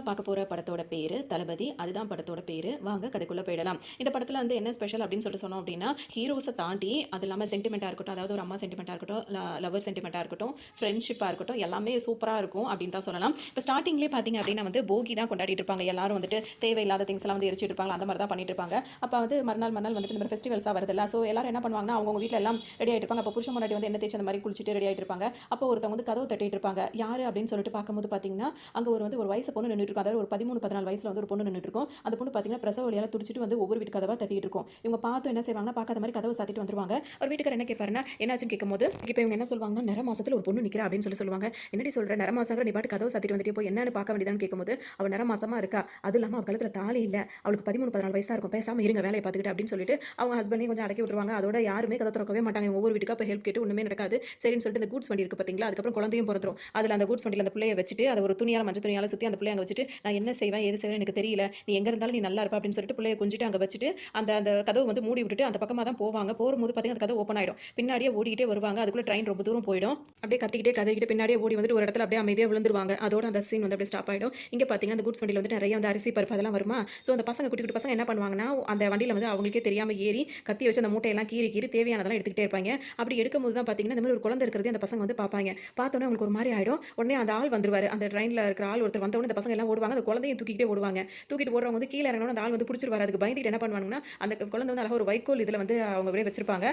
பார்க்க போகிற படத்தோட பேர் தளபதி. அதுதான் படத்தோட பேர். வாங்க கதைக்குள்ளே போயிடலாம். இந்த படத்தில் வந்து என்ன ஸ்பெஷல் அப்படின்னு சொல்லிட்டு சொன்னோம் அப்படின்னா, ஹீரோஸை தாண்டி அது இல்லாமல் சென்டிமெண்ட்டாக இருக்கட்டும், அதாவது ஒரு அம்மா சென்டிமெண்ட்டாக இருக்கட்டும், லவர் சென்டிமெண்ட்டாக இருக்கட்டும், ஃப்ரெண்ட்ஷிப்பாக இருக்கட்டும், எல்லாமே சூப்பராக இருக்கும் அப்படின்னு தான் சொல்லலாம். இப்போ ஸ்டார்டிங்லேயே பார்த்தீங்க அப்படின்னா வந்து போகி தான் கொண்டாடிட்டு இருப்பாங்க. எல்லாரும் வந்துட்டு தேவையில்லாத திங்ஸ் எல்லாம் வந்து எரிச்சிட்டு இருப்பாங்க. அந்த மாதிரி தான் பண்ணிட்டு இருப்பாங்க. அப்போ வந்து மறுநாள் வந்துட்டு இந்த மாதிரி ஃபெஸ்டிவல்ஸாக வருதுல்ல. ஸோ எல்லாரும் என்ன பண்ணுவாங்கன்னா, அவங்க வீட்டில் எல்லாம் ரெடி ஆகிட்டு இருப்பாங்க. அப்போ புருஷன் முன்னாடி வந்து என்ன தேய்ச்சி அந்த மாதிரி குளிச்சுட்டு ரெடி ஆகிட்டு இருப்பாங்க. அப்போ ஒருத்தவங்க வந்து கதவு தட்டிட்டு இருப்பாங்க. யார் அப்படின்னு சொல்லிட்டு பார்க்கும்போது பார்த்தீங்கன்னா, அங்கே ஒரு வயசு பொண்ணு நின்றுட்டு இருக்கும். அதாவது ஒரு 13-14 வயசுல வந்து ஒரு பொண்ணு நின்றுட்டு இருக்கும். அந்த பொண்ணு பார்த்தீங்கன்னா பிரசவ வலியால துடிச்சிட்டு வந்து ஒவ்வொரு வீட்டு கதவா தட்டிட்டு இருக்கும். இவங்க பார்த்து என்ன செய்வாங்கன்னா, பார்க்காத மாதிரி கதவை சாத்திட்டு வந்துருவாங்க. ஒரு வீட்டுக்காரர் என்ன கேட்பாருன்னா, என்னாச்சுன்னு கேட்கும்போது இப்போ இவங்க என்ன சொல்லுவாங்கன்னா, நிற மாசத்துல ஒரு பொண்ணு நிற்கிறா அப்படின்னு சொல்லுவாங்க. என்னடி சொல்ற, நிற மாசங்கிற நீ பாட்டு கதவை சாத்திட்டு வந்துட்டு போய் என்னன்னு பார்க்க வேண்டியதான்னு கேட்கும்போது, அவள் நிற மாசமா இருக்கா, அது இல்லாமல் அவள் கழுத்துல தாலி இல்லை, அவளுக்கு 13-14 வயசா இருக்கும், பேசாம இருங்க வேலையை பார்த்துக்கிட்டு அப்படின்னு சொல்லிட்டு அவங்க ஹஸ்பண்டையும் கொஞ்சம் அடக்கி விட்டுருவாங்க. அதோட யாருமே கதை திறக்கவே மாட்டாங்க. ஒவ்வொரு வீட்டுக்கா இப்போ ஹெல்ப் கேட்டு ஒன்றுமே நடக்காது. சரின்னு சொல்லிட்டு இந்த கூட்ஸ் வண்டி இருக்கு பார்த்தீங்களா, அதுக்கப்புறம் குழந்தையும் பிறந்துரும். அதில் அந்த கூட்ஸ் வண்டியில் அந்த பிள்ளையை வச்சுட்டு அதை ஒரு துணியால மஞ்சள் துணியால சுற்றி அந்த பிள்ளைய அங்கே வச்சுட்டு, நான் என்ன செய்வேன் ஏது செய்வேன் எனக்கு தெரியல, நீ எங்கே இருந்தாலும் நீ நல்லா இருப்ப அப்படின்னு சொல்லிட்டு பிள்ளைய கொஞ்சிட்டு அங்கே வச்சுட்டு அந்த அந்த கதவு வந்து மூடி விட்டுட்டு அந்த பக்கமாக தான் போவாங்க. போகும்போது பார்த்தீங்கன்னா அந்த கதவு ஓப்பன் ஆகிடும். பின்னாடியே ஓடிக்கிட்டே வருவாங்க. அதுக்குள்ளே ட்ரெயின் ரொம்ப தூரம் போயிடும். அப்படியே கத்திக்கிட்டே கதறிக்கிட்டு பின்னாடியே ஓடி வந்துட்டு ஒரு இடத்துல அப்படியே அமைதியாக விழுந்துருவாங்க. அதோட அந்த சீன் வந்து அப்படியே ஸ்டாப் ஆகிடும். இங்கே பார்த்தீங்கன்னா அந்த கூட்ஸ் வண்டியில் வந்து நிறைய வந்து அரிசி பருப்பு அதெல்லாம் வருமா. ஸோ அந்த பசங்க குட்டி குட்டி பசங்க என்ன பண்ணுவாங்கன்னா, அந்த வண்டியில் வந்து அவங்களுக்கே தெரியாமல் ஏறி கத்தி வச்சு அந்த மூட்டையெல்லாம் கீறி கீறி தேவையானதெல்லாம் எடுத்துக்கிட்டே இருப்பாங்க. அப்படி எடுக்கும்போது தான் பார்த்தீங்கன்னா இந்த மாதிரி ஒரு குழந்தை இருக்கிறது அந்த பசங்க வந்து பார்ப்பாங்க. பார்த்தோன்னே அவங்களுக்கு ஒரு மாதிரி ஆகிடும். உடனே அந்த ஆள் வந்துருவாரு. அந்த ட்ரெயினில் இருக்கிற ஆள் ஒருத்தர் வந்தவொடனே இந்த பசங்க எல்லாம் ஓடுவாங்க. அந்த குழந்தையும் தூக்கிட்டே ஓடுவாங்க. தூக்கிட்டு ஓடுறவங்க வந்து கீழே இறங்கணும். அந்த ஆள் வந்து பிடிச்சிருவாரு. அதுக்கு பயந்துட்டு என்ன பண்ணுவாங்கன்னா, அந்த குழந்தை வந்து அழகாக ஒரு வைக்கோல் இதில் வந்து அவங்க அப்படியே வச்சிருப்பாங்க.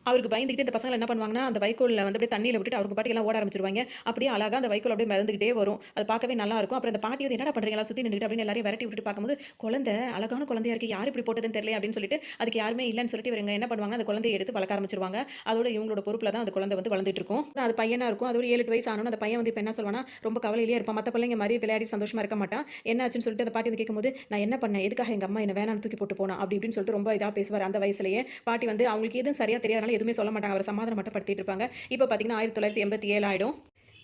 அவருக்கு பயந்துக்கிட்டு இந்த பசங்க என்ன பண்ணுவாங்கன்னா, அந்த வைக்கோலில் வந்து அப்படியே தண்ணியில் விட்டுட்டு அவருக்கு பாட்டுக்கு எல்லாம் ஓட ஆரம்பிச்சிருவாங்க. அப்படியே அழகா அந்த வைக்கோல் அப்படியே மிதந்துக்கிட்டே வரும். அது பார்க்கவே நல்லா இருக்கும். அப்புறம் அந்த பாட்டி வந்து என்னடா பண்றீங்களா சுற்றி நின்றுட்டு அப்படின்னு எல்லாரையும் விரட்டி விட்டுட்டு பார்க்கும்போது, குழந்தை அழகான குழந்தையா இருக்கு, யார் இப்படி போட்டதுன்னு தெரியல அப்படின்னு சொல்லிட்டு அதுக்கு யாருமே இல்லைன்னு சொல்லிட்டு இவங்க என்ன பண்ணுவாங்க, அந்த குழந்தையை எடுத்து வளர்க்க ஆரம்பிச்சிருவாங்க. அதோட இவங்களோட பொறுப்பில் தான் அந்த குழந்தை வந்து வளர்ந்துட்டு இருக்கும். அது பையனா இருக்கும். அதோட 7-8 வயசு ஆனோன்னு அந்த பையன் வந்து இப்போ என்ன சொல்லுவானா, ரொம்ப கவலையிலேயே இருப்பான். மற்ற பிள்ளைங்க மாதிரி விளையாடி சந்தோஷமா இருக்க மாட்டான். என்னாச்சுன்னு சொல்லிட்டு அந்த பாட்டி வந்து கேட்கும்போது, நான் என்ன பண்ணேன், எதுக்காக எங்கள் அம்மா என்ன வேணான்னு தூக்கி போட்டு போனா அப்படி இப்படின்னு சொல்லிட்டு ரொம்ப இதாக பேசுவார். அந்த வயசுலேயே பாட்டி வந்து அவங்களுக்கு எதுவும் சரியா தெரியாதனால எதுவுமே சொல்ல மாட்டாங்க. அவர் சமாதானம் மட்டும் படுத்திட்டு இருப்பாங்க. இப்போ பார்த்தீங்கன்னா 1987 ஆயிடும்.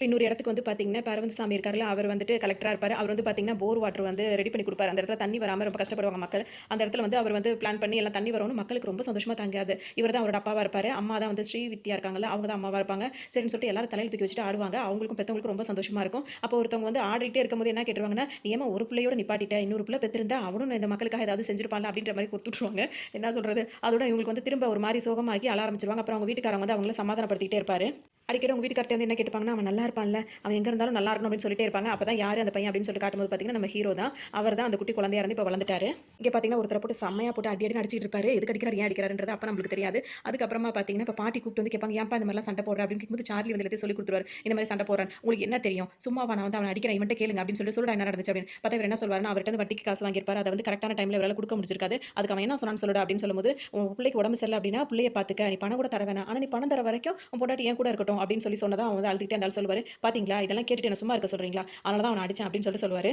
இன்னொரு இடத்துக்கு வந்து பார்த்தீங்கன்னா, இப்ப அரவிந்த் சாமி இருக்கார்ல, அவர் வந்துட்டு கலெக்டரா இருப்பாரு. அவர் வந்து பார்த்தீங்கன்னா, போர் வாட்டர் வந்து ரெடி பண்ணி குடுப்பாரு. அந்த இடத்துல தண்ணி வராம ரொம்ப கஷ்டப்படுவாங்க மக்கள். அந்த இடத்துல வந்து அவர் வந்து பிளான் பண்ணி எல்லாம் தண்ணி வரும்னு மக்களுக்கு ரொம்ப சந்தோஷமா தாங்காது. இவர் தான் அவரோட அப்பாவா இருப்பாரு. அம்மா தான் வந்து ஸ்ரீவித்யா இருக்காங்கல்ல, அவங்க தான் அம்மாவா இருப்பாங்க. சரின்னு சொல்லிட்டு எல்லாரும் தலையில தூக்கி வச்சுட்டு ஆடுவாங்க. அவங்களுக்கும் பெத்தவங்களுக்கும் ரொம்ப சந்தோஷமா இருக்கும். அப்போ ஒருத்தவங்க வந்து ஆடிட்டே இருக்கும்போது என்ன கேட்டுருவாங்கன்னா, "நீ ஏம்மா ஒரு பிள்ளையோட நிப்பாட்டிட்ட? இன்னொரு பிள்ளை பெத்திருந்தா அவனும் இந்த மக்களுக்காக ஏதாவது செஞ்சிருப்பான்ல" அப்படின்ற மாரி குடுத்துட்டுருவாங்க. என்ன சொல்றது? அதோட இவங்களுக்கு வந்து திரும்ப ஒரு மாரி சோகமாகி அழ ஆரம்பிச்சுருவாங்க. அப்புறம் அவங்க வீட்டுக்காரங்க வந்து அவங்கள சமாதானப்படுத்திட்டே இருப்பாரு. அடிக்கடி உங்க வீட்டுக்கார்ட்ட வந்து என்ன கேட்டுப்பாங்கன்னா, "அவன் நல்லா இருப்பான்ல, அவன் எங்க இருந்தாலும் நல்லா இருக்கணும்" அப்படின்னு சொல்லிட்டே இருப்பாங்க. அப்பதான் யாரு அந்த பையன் அப்படின்னு சொல்லிட்டு காட்டும்போது பார்த்தீங்கன்னா, நம்ம ஹீரோ தான். அவர் தான் அந்த குட்டி குழந்தையா இருந்து இப்போ வளர்ந்துட்டாரு. இங்க பார்த்தீங்கன்னா ஒருத்தர போட்டு செம்மையா போட்டு அடி அடின்னு அடிச்சிட்டு இருப்பாரு. எதுக்கு அடிக்கிறாரு, ஏன் அடிக்கிறாருன்றது அப்ப நம்மளுக்கு தெரியாது. அதுக்கப்புறமா பார்த்தீங்கன்னா, இப்ப பாட்டி கூப்பிட்டு வந்து கேட்பாங்க, "ஏன்பா இந்த மாதிரிலாம் சண்டை போடுற?" அப்படின்னு கேட்கும்போது சார்லி வந்து எல்லாத்தையும் சொல்லிக் கொடுத்துருவாரு. இந்த மாதிரி சண்டை போடுறான், உங்களுக்கு என்ன தெரியும், சும்மாவா நான் வந்து அவனை அடிக்கிறேன், இவன்ட்ட கேளுங்க அப்படின்னு சொல்லிட்டு சொல்லுடா என்ன நடந்துச்சு அப்படின்னு பார்த்தா இவர் என்ன சொல்வாருன்னா, அவர்கிட்ட வந்து வட்டிக்கு காசு வாங்கியிருப்பாரு. அதை வந்து கரெக்டான டைம்ல இவரால கொடுக்க முடிச்சிருக்காது. அதுக்கு அவன் என்ன சொன்னான்னு சொல்லுடா அப்படின்னு சொல்லும்போது, உன் பிள்ளைக்கு உடம்பு சரியில்லை அப்படின்னா பிள்ளைய பார்த்துக்க, நீ பணம் கூட தர வேணாம், ஆனா நீ பணம் தர வரைக்கும் உன் பொண்டாட்டி ஏன் கூட இருக்கட்டும் அப்படின்னு சொன்னதா அவன் வந்து அழுதுகிட்டே அந்த ஆள் சொல்லுவாரு. பாத்தீங்களா இதெல்லாம் கேட்டுட்டு என்ன சும்மா இருக்க சொல்றீங்களா, அதனால தான் அவனை அடிச்சேன் அப்படின்னு சொல்லிட்டு சொல்லுவாரு.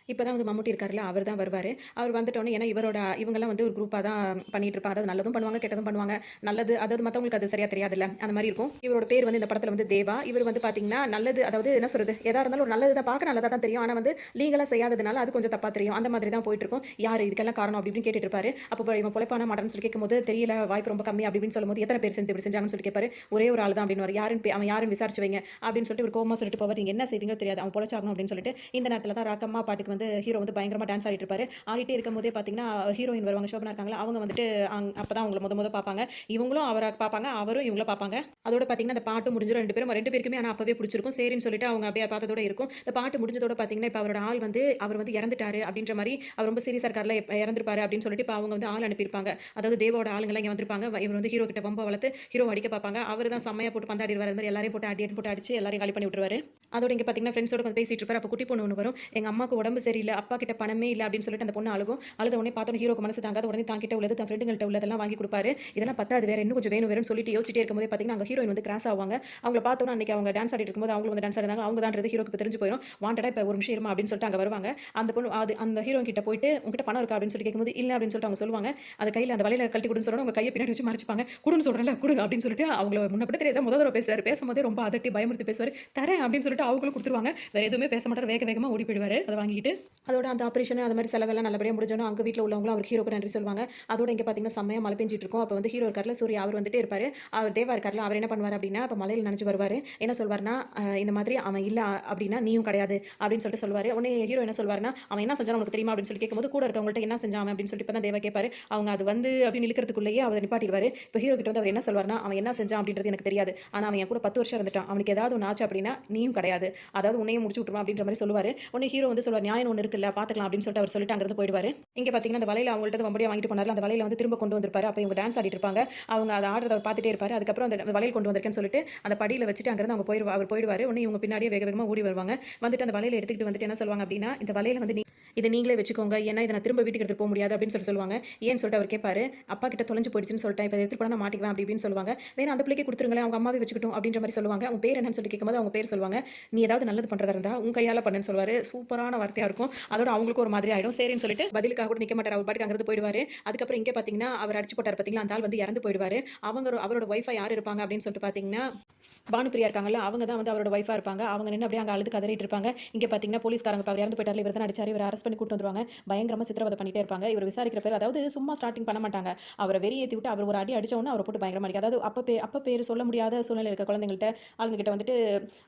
இப்போ தான் வந்து மம்முட்டி இருக்காருல்ல, அவர் தான் வருவாரு. அவர் வந்துட்டோனே ஏன்னா இவங்கலாம் வந்து ஒரு குரூப்பா தான் பண்ணிட்டு இருப்பாங்க. அதாவது நல்லதும் பண்ணுவாங்க, கெட்டதும் பண்ணுவாங்க. நல்லது அதாவது மத்தவங்களுக்கு அது சரியா தெரியாதுல்ல. அந்த மாரி இருக்கும். இவரோட பேர் வந்து இந்த படத்துல வந்து தேவா. இவர் வந்து பாத்தீங்கன்னா நல்லது, அதாவது என்ன சொல்றது, எதா இருந்தாலும் ஒரு நல்லது தான், பார்க்க நல்லதா தான் தெரியும். ஆனா வந்து லீகலா செய்யாததுனால அது கொஞ்சம் தப்பா தெரியும். அந்த மாதிரி தான் போயிட்டு இருக்கும். யாரு இதுக்கெல்லாம் காரணம் அப்படி இப்படின்னு கேட்டுட்டு இருப்பாரு. அப்போ இவன் பொழைப்பானா மாட்டான்னு சொல்லி கேட்கும்போது, தெரியல வாய்ப்பு ரொம்ப கம்மி அப்படி இப்படின்னு சொல்லும்போது, எத்தனை பேர் சேர்ந்து இப்படி செஞ்சாங்கன்னு சொல்லி கேட்பாரு. ஒரே ஒரு ஆள் தான் அப்படின்னு அவன் யாருன்னு விசாரிச்சு வைங்க அப்படின்னு சொல்லிட்டு ஒரு கோவமா சொல்லிட்டு போவார். நீங்க என்ன செய்வீங்களோ தெரியாது, அவன் பொழைச்சாகணும் அப்படின்னு சொல்லிட்டு இந்த நேரத்துல தான் ராக்கம்மா பாட்டுக்கு வந்து ஹீரோ வந்து பயங்கர டான்ஸ் ஆடிட்டு இருப்பாரு. ஆடிட்டே இருக்கும்போதே பாத்தீங்கன்னா ஹீரோயின் வருவாங்க, சோபனா இருக்காங்களா, அவங்க வந்துட்டு அப்பதான் அவங்கள முத பார்ப்பாங்க. இவங்களும் அவரை பார்ப்பாங்க, அவரும் இவங்கள பார்ப்பாங்க. அதோட பாத்தீங்கன்னா அந்த பாட்டு முடிஞ்சிடும். ரெண்டு பேருக்குமே ஆனா அப்பவே பிடிச்சிருக்கும். சரின்னு சொல்லிட்டு அவங்க அப்படியே பார்த்ததோட இருக்கும். இந்த பாட்டு முடிஞ்சதோட பாத்தீங்கன்னா இப்ப அவரோட ஆள் வந்து அவர் வந்து இறந்துட்டாரு அப்படின்ற மாதிரி, அவர் ரொம்ப சீரியஸா இருக்கார்ல, இறந்துருப்பாரு அப்படின்னு சொல்லிட்டு இப்ப அவங்க வந்து ஆள் அனுப்பியிருப்பாங்க. அதாவது தேவோட ஆளுங்கெல்லாம் இங்க வந்திருப்பாங்க. இவர் வந்து ஹீரோ கிட்ட பம்ப வளர்த்து ஹீரோ அடிக்க பார்ப்பாங்க. அவர் தான் செம்மையா போட்டு பந்தாடிடுவார். அந்த மாதிரி எல்லாரையும் போட்டு போட்டு அடிச்சு எல்லாரையும் காலி பண்ணி விட்டுருவாரு. அதோட இங்க பாத்தீங்கன்னா ஃப்ரெண்ட்ஸோட கொஞ்சம் பேசிட்டு இருப்பாரு. அப்ப குட்டி பொண்ணு ஒன்று வரும். எங்க அம்மாக்கு உடம்பு சரியில்லை, அப்பா கிட்ட பணமே இல்லை அப்படின்னு சொல்லிட்டு அந்த பொண்ணு அழுகும். அழுத உடனே பார்த்தோன்னே ஹீரோக்கு மனசு தாங்காத உடனே தாங்கிட்ட உள்ளது தன் ஃப்ரெண்டுங்கள்ட்ட உள்ளதெல்லாம் வாங்கி கொடுப்பாரு. இதெல்லாம் பத்தாது வேற இன்னும் கொஞ்சம் வேணும்னு சொல்லிட்டு யோசிச்சிட்டே இருக்கும்போது பார்த்தீங்கன்னா அங்கே ஹீரோயின் வந்து கிராஸ் ஆவாங்க. அவங்கள பார்த்தோன்னா அன்னைக்கு அவங்க டான்ஸ் ஆடிட்டு இருக்கும்போது அவங்க வந்து டான்ஸ் ஆடுறாங்க. அவங்க தான்றது ஹீரோக்கு இப்போ தெரிஞ்சு போயிடும். வாண்டடா இப்போ ஒரு நிமிஷம் இருமா அப்படின்னு சொல்லிட்டு அங்கே வருவாங்க. அந்த பொண்ணு அந்த ஹீரோயின் கிட்ட போயிட்டு உங்ககிட்ட பணம் இருக்கா அப்படின்னு சொல்லி கேட்கும்போது இல்லை அப்படின்னு சொல்லிட்டு அவங்க சொல்லுவாங்க. அந்த கையில் அந்த வலையில கழட்டி கொடுன்னு சொல்லணும். உங்க கையை பின்னாடி வச்சு மறைச்சிப்பாங்க. குடுன்னு சொல்றேன்ல குடு அப்படின்னு சொல்லிட்டு அவங்கள முன்னப்படி தெரியாத முதல் தடவை பேசுறாரு. பேசும்போதே ரொம்ப அதட்டி பயமுறுத்தி பேசுவார். தரேன் அப்படின்னு சொல்லிட்டு அவங்களும் கொடுத்துருவாங்க. வேற எதுவுமே பேச மாட்டார். வேக வேகமாக ஓடி போயிடுவாரு அதை வாங்கிட்டு. அதோட அந்த ஆப்ரேஷன் அந்த மாதிரி செலவெல்லாம் நல்லபடியாக முடிஞ்சோன்னா அங்கே வீட்டில் உள்ளவங்களும் அவர் ஹீரோக்கு நன்றி சொல்லுவாங்க. அதோட இங்கே பார்த்தீங்கன்னா செம்மையாக மழை பெஞ்சிட்டு இருக்கும். அப்போ வந்து ஹீரோ இருக்கார்ல சூர்யா, அவர் வந்துட்டே இருப்பார். அவர் தேவா இருக்கார்ல, அவர் என்ன பண்ணுவார் அப்படின்னா, இப்போ மலையில் நனைஞ்சு வருவார். என்ன சொல்வார்னா, இந்த மாதிரி அவன் இல்லை அப்படின்னா நீயும் கிடையாது அப்படின்னு சொல்லிட்டு சொல்லுவார். உடனே ஹீரோ என்ன சொல்வார்னா, அவன் என்ன செஞ்சான் உனக்கு தெரியுமா அப்படின்னு சொல்லி கேட்கும்போது, கூட இருக்கவங்கள்ட்ட என்ன செஞ்சான் அப்படின்னு சொல்லிட்டு இப்போ தான் தேவா கேட்பாரு. அவங்க அது வந்து அப்படின்னு இழுக்கிறதுக்குள்ளேயே அவர் நிப்பாட்டிடுவார். இப்போ ஹீரோ கிட்ட வந்து அவர் என்ன சொல்வார்னா, அவன் என்ன செஞ்சான் அப்படின்றது எனக்கு தெரியாது, ஆனால் அவன் என் கூட 10 வருஷம் இருந்துட்டான், அவனுக்கு ஏதாவது ஒன்று ஆச்சு அப்படின்னா நீயும் கிடையாது, அதாவது உன்னையும் முடிச்சு விட்டுருவான் அப்படின்ற மாதிரி சொல்லுவார். உடனே ஹீரோ வந்து சொல்வார், நியாயம் ஒன்று இருக்குல்ல பார்த்துக்கலாம் அப்படின்னு சொல்லிட்டு அவர் சொல்லிட்டு அங்கிருந்து போயிடுவாரு. இங்க பாத்தீங்கன்னா அந்த வலையில அவங்கள்ட்ட வம்படியா வாங்கிட்டு போனார்ல, அந்த வலையில வந்து திரும்ப கொண்டு வந்திருப்பாரு. அப்ப இவங்க டான்ஸ் ஆடிட்டு இருப்பாங்க. அவங்க அதை ஆடுறத அவர் பார்த்துட்டே இருப்பாரு. அதுக்கப்புறம் அந்த வலையில் கொண்டு வந்திருக்கேன்னு சொல்லிட்டு அந்த படியில வச்சுட்டு அங்கிருந்து அவர் போயிடுவாரு. உடனே இவங்க பின்னாடியே வேக வேகமா ஓடி வருவாங்க. வந்துட்டு அந்த வலையில எடுத்துக்கிட்டு வந்துட்டு என்ன சொல்லுவாங்க அப்படின்னா, இந்த வலையில வந்து இதை நீங்களே வச்சுக்கோங்க, ஏன்னா இதை நான் திரும்ப வீட்டுக்கு எடுத்துட்டு போக முடியாது அப்படின்னு சொல்லுவாங்க. ஏன்னு சொல்லிட்டு அவர் கேட்பாரு. அப்பா கிட்ட தொலைஞ்சு போயிடுச்சுன்னு சொல்லிட்டேன், இப்போ எடுத்துட்டு போனா நான் மாட்டிக்குவேன் அப்படின்னு சொல்லுவாங்க. வேற அந்த பிள்ளைக்கு கொடுத்துருங்களேன், அவங்க அம்மாவே வச்சுக்கிட்டும் அப்படின்ற மாதிரி சொல்லுவாங்க. உங்க பேர் என்னன்னு சொல்லி கேட்கும்போது அவங்க பேர் சொல்லுவாங்க. நீ ஏதாவது நல்லது பண்றதா இருந்தா உன் கையால பண்ணுன்னு சொல்லுவாரு. சூப்பரான வார்த்தையா இருக்கும். அதோட அவங்களுக்கு ஒரு மாதிரி ஆயிடும். சரின்னு சொல்லிட்டு பதிலுக்காக கூட நிக்க மாட்டார். அவர் பாட்டுக்கு அங்கிருந்து போயிடுவாரு. அதுக்கப்புறம் இங்கே பார்த்தீங்கன்னா அவர் அடிச்சு போட்டார் பார்த்தீங்களா, அந்த ஆள் வந்து இறந்து போயிடுவாரு. அவரோட ஒய்ஃபா யார் இருப்பாங்க அப்படின்னு சொல்லிட்டு பார்த்தீங்கன்னா, பானுப்பிரியா இருக்காங்கல்ல, அவங்க தான் வந்து அவரோட ஒய்ஃபா இருப்பாங்க. அவங்க நின்று அப்படியே அங்கே அழுது கதறிட்டு இருப்பாங்க. இங்கே பார்த்தீங்கன்னா போலீஸ்காரங்க அவர் இறந்து போயிட்டார், இவர் தான் அடிச்சாரு, இவர் அரெஸ்ட் பண்ணி கூட்டு வந்துருவாங்க. பயங்கரமா சித்திரவதை பண்ணிட்டே இருப்பாங்க. இவர் விசாரிக்கிற பேர் அதாவது சும்மா ஸ்டார்டிங் பண்ண மாட்டாங்க. அவரை வெறியேற்றி விட்டு அவர் ஒரு அடி அடிச்ச உடனே அவரை போட்டு பயங்கரமா அடிக்க, அதாவது அப்ப பேர் சொல்ல முடியாத சூழ்நிலை இருக்க குழந்தைங்கள்ட்ட ஆளுங்க கிட்ட வந்துட்டு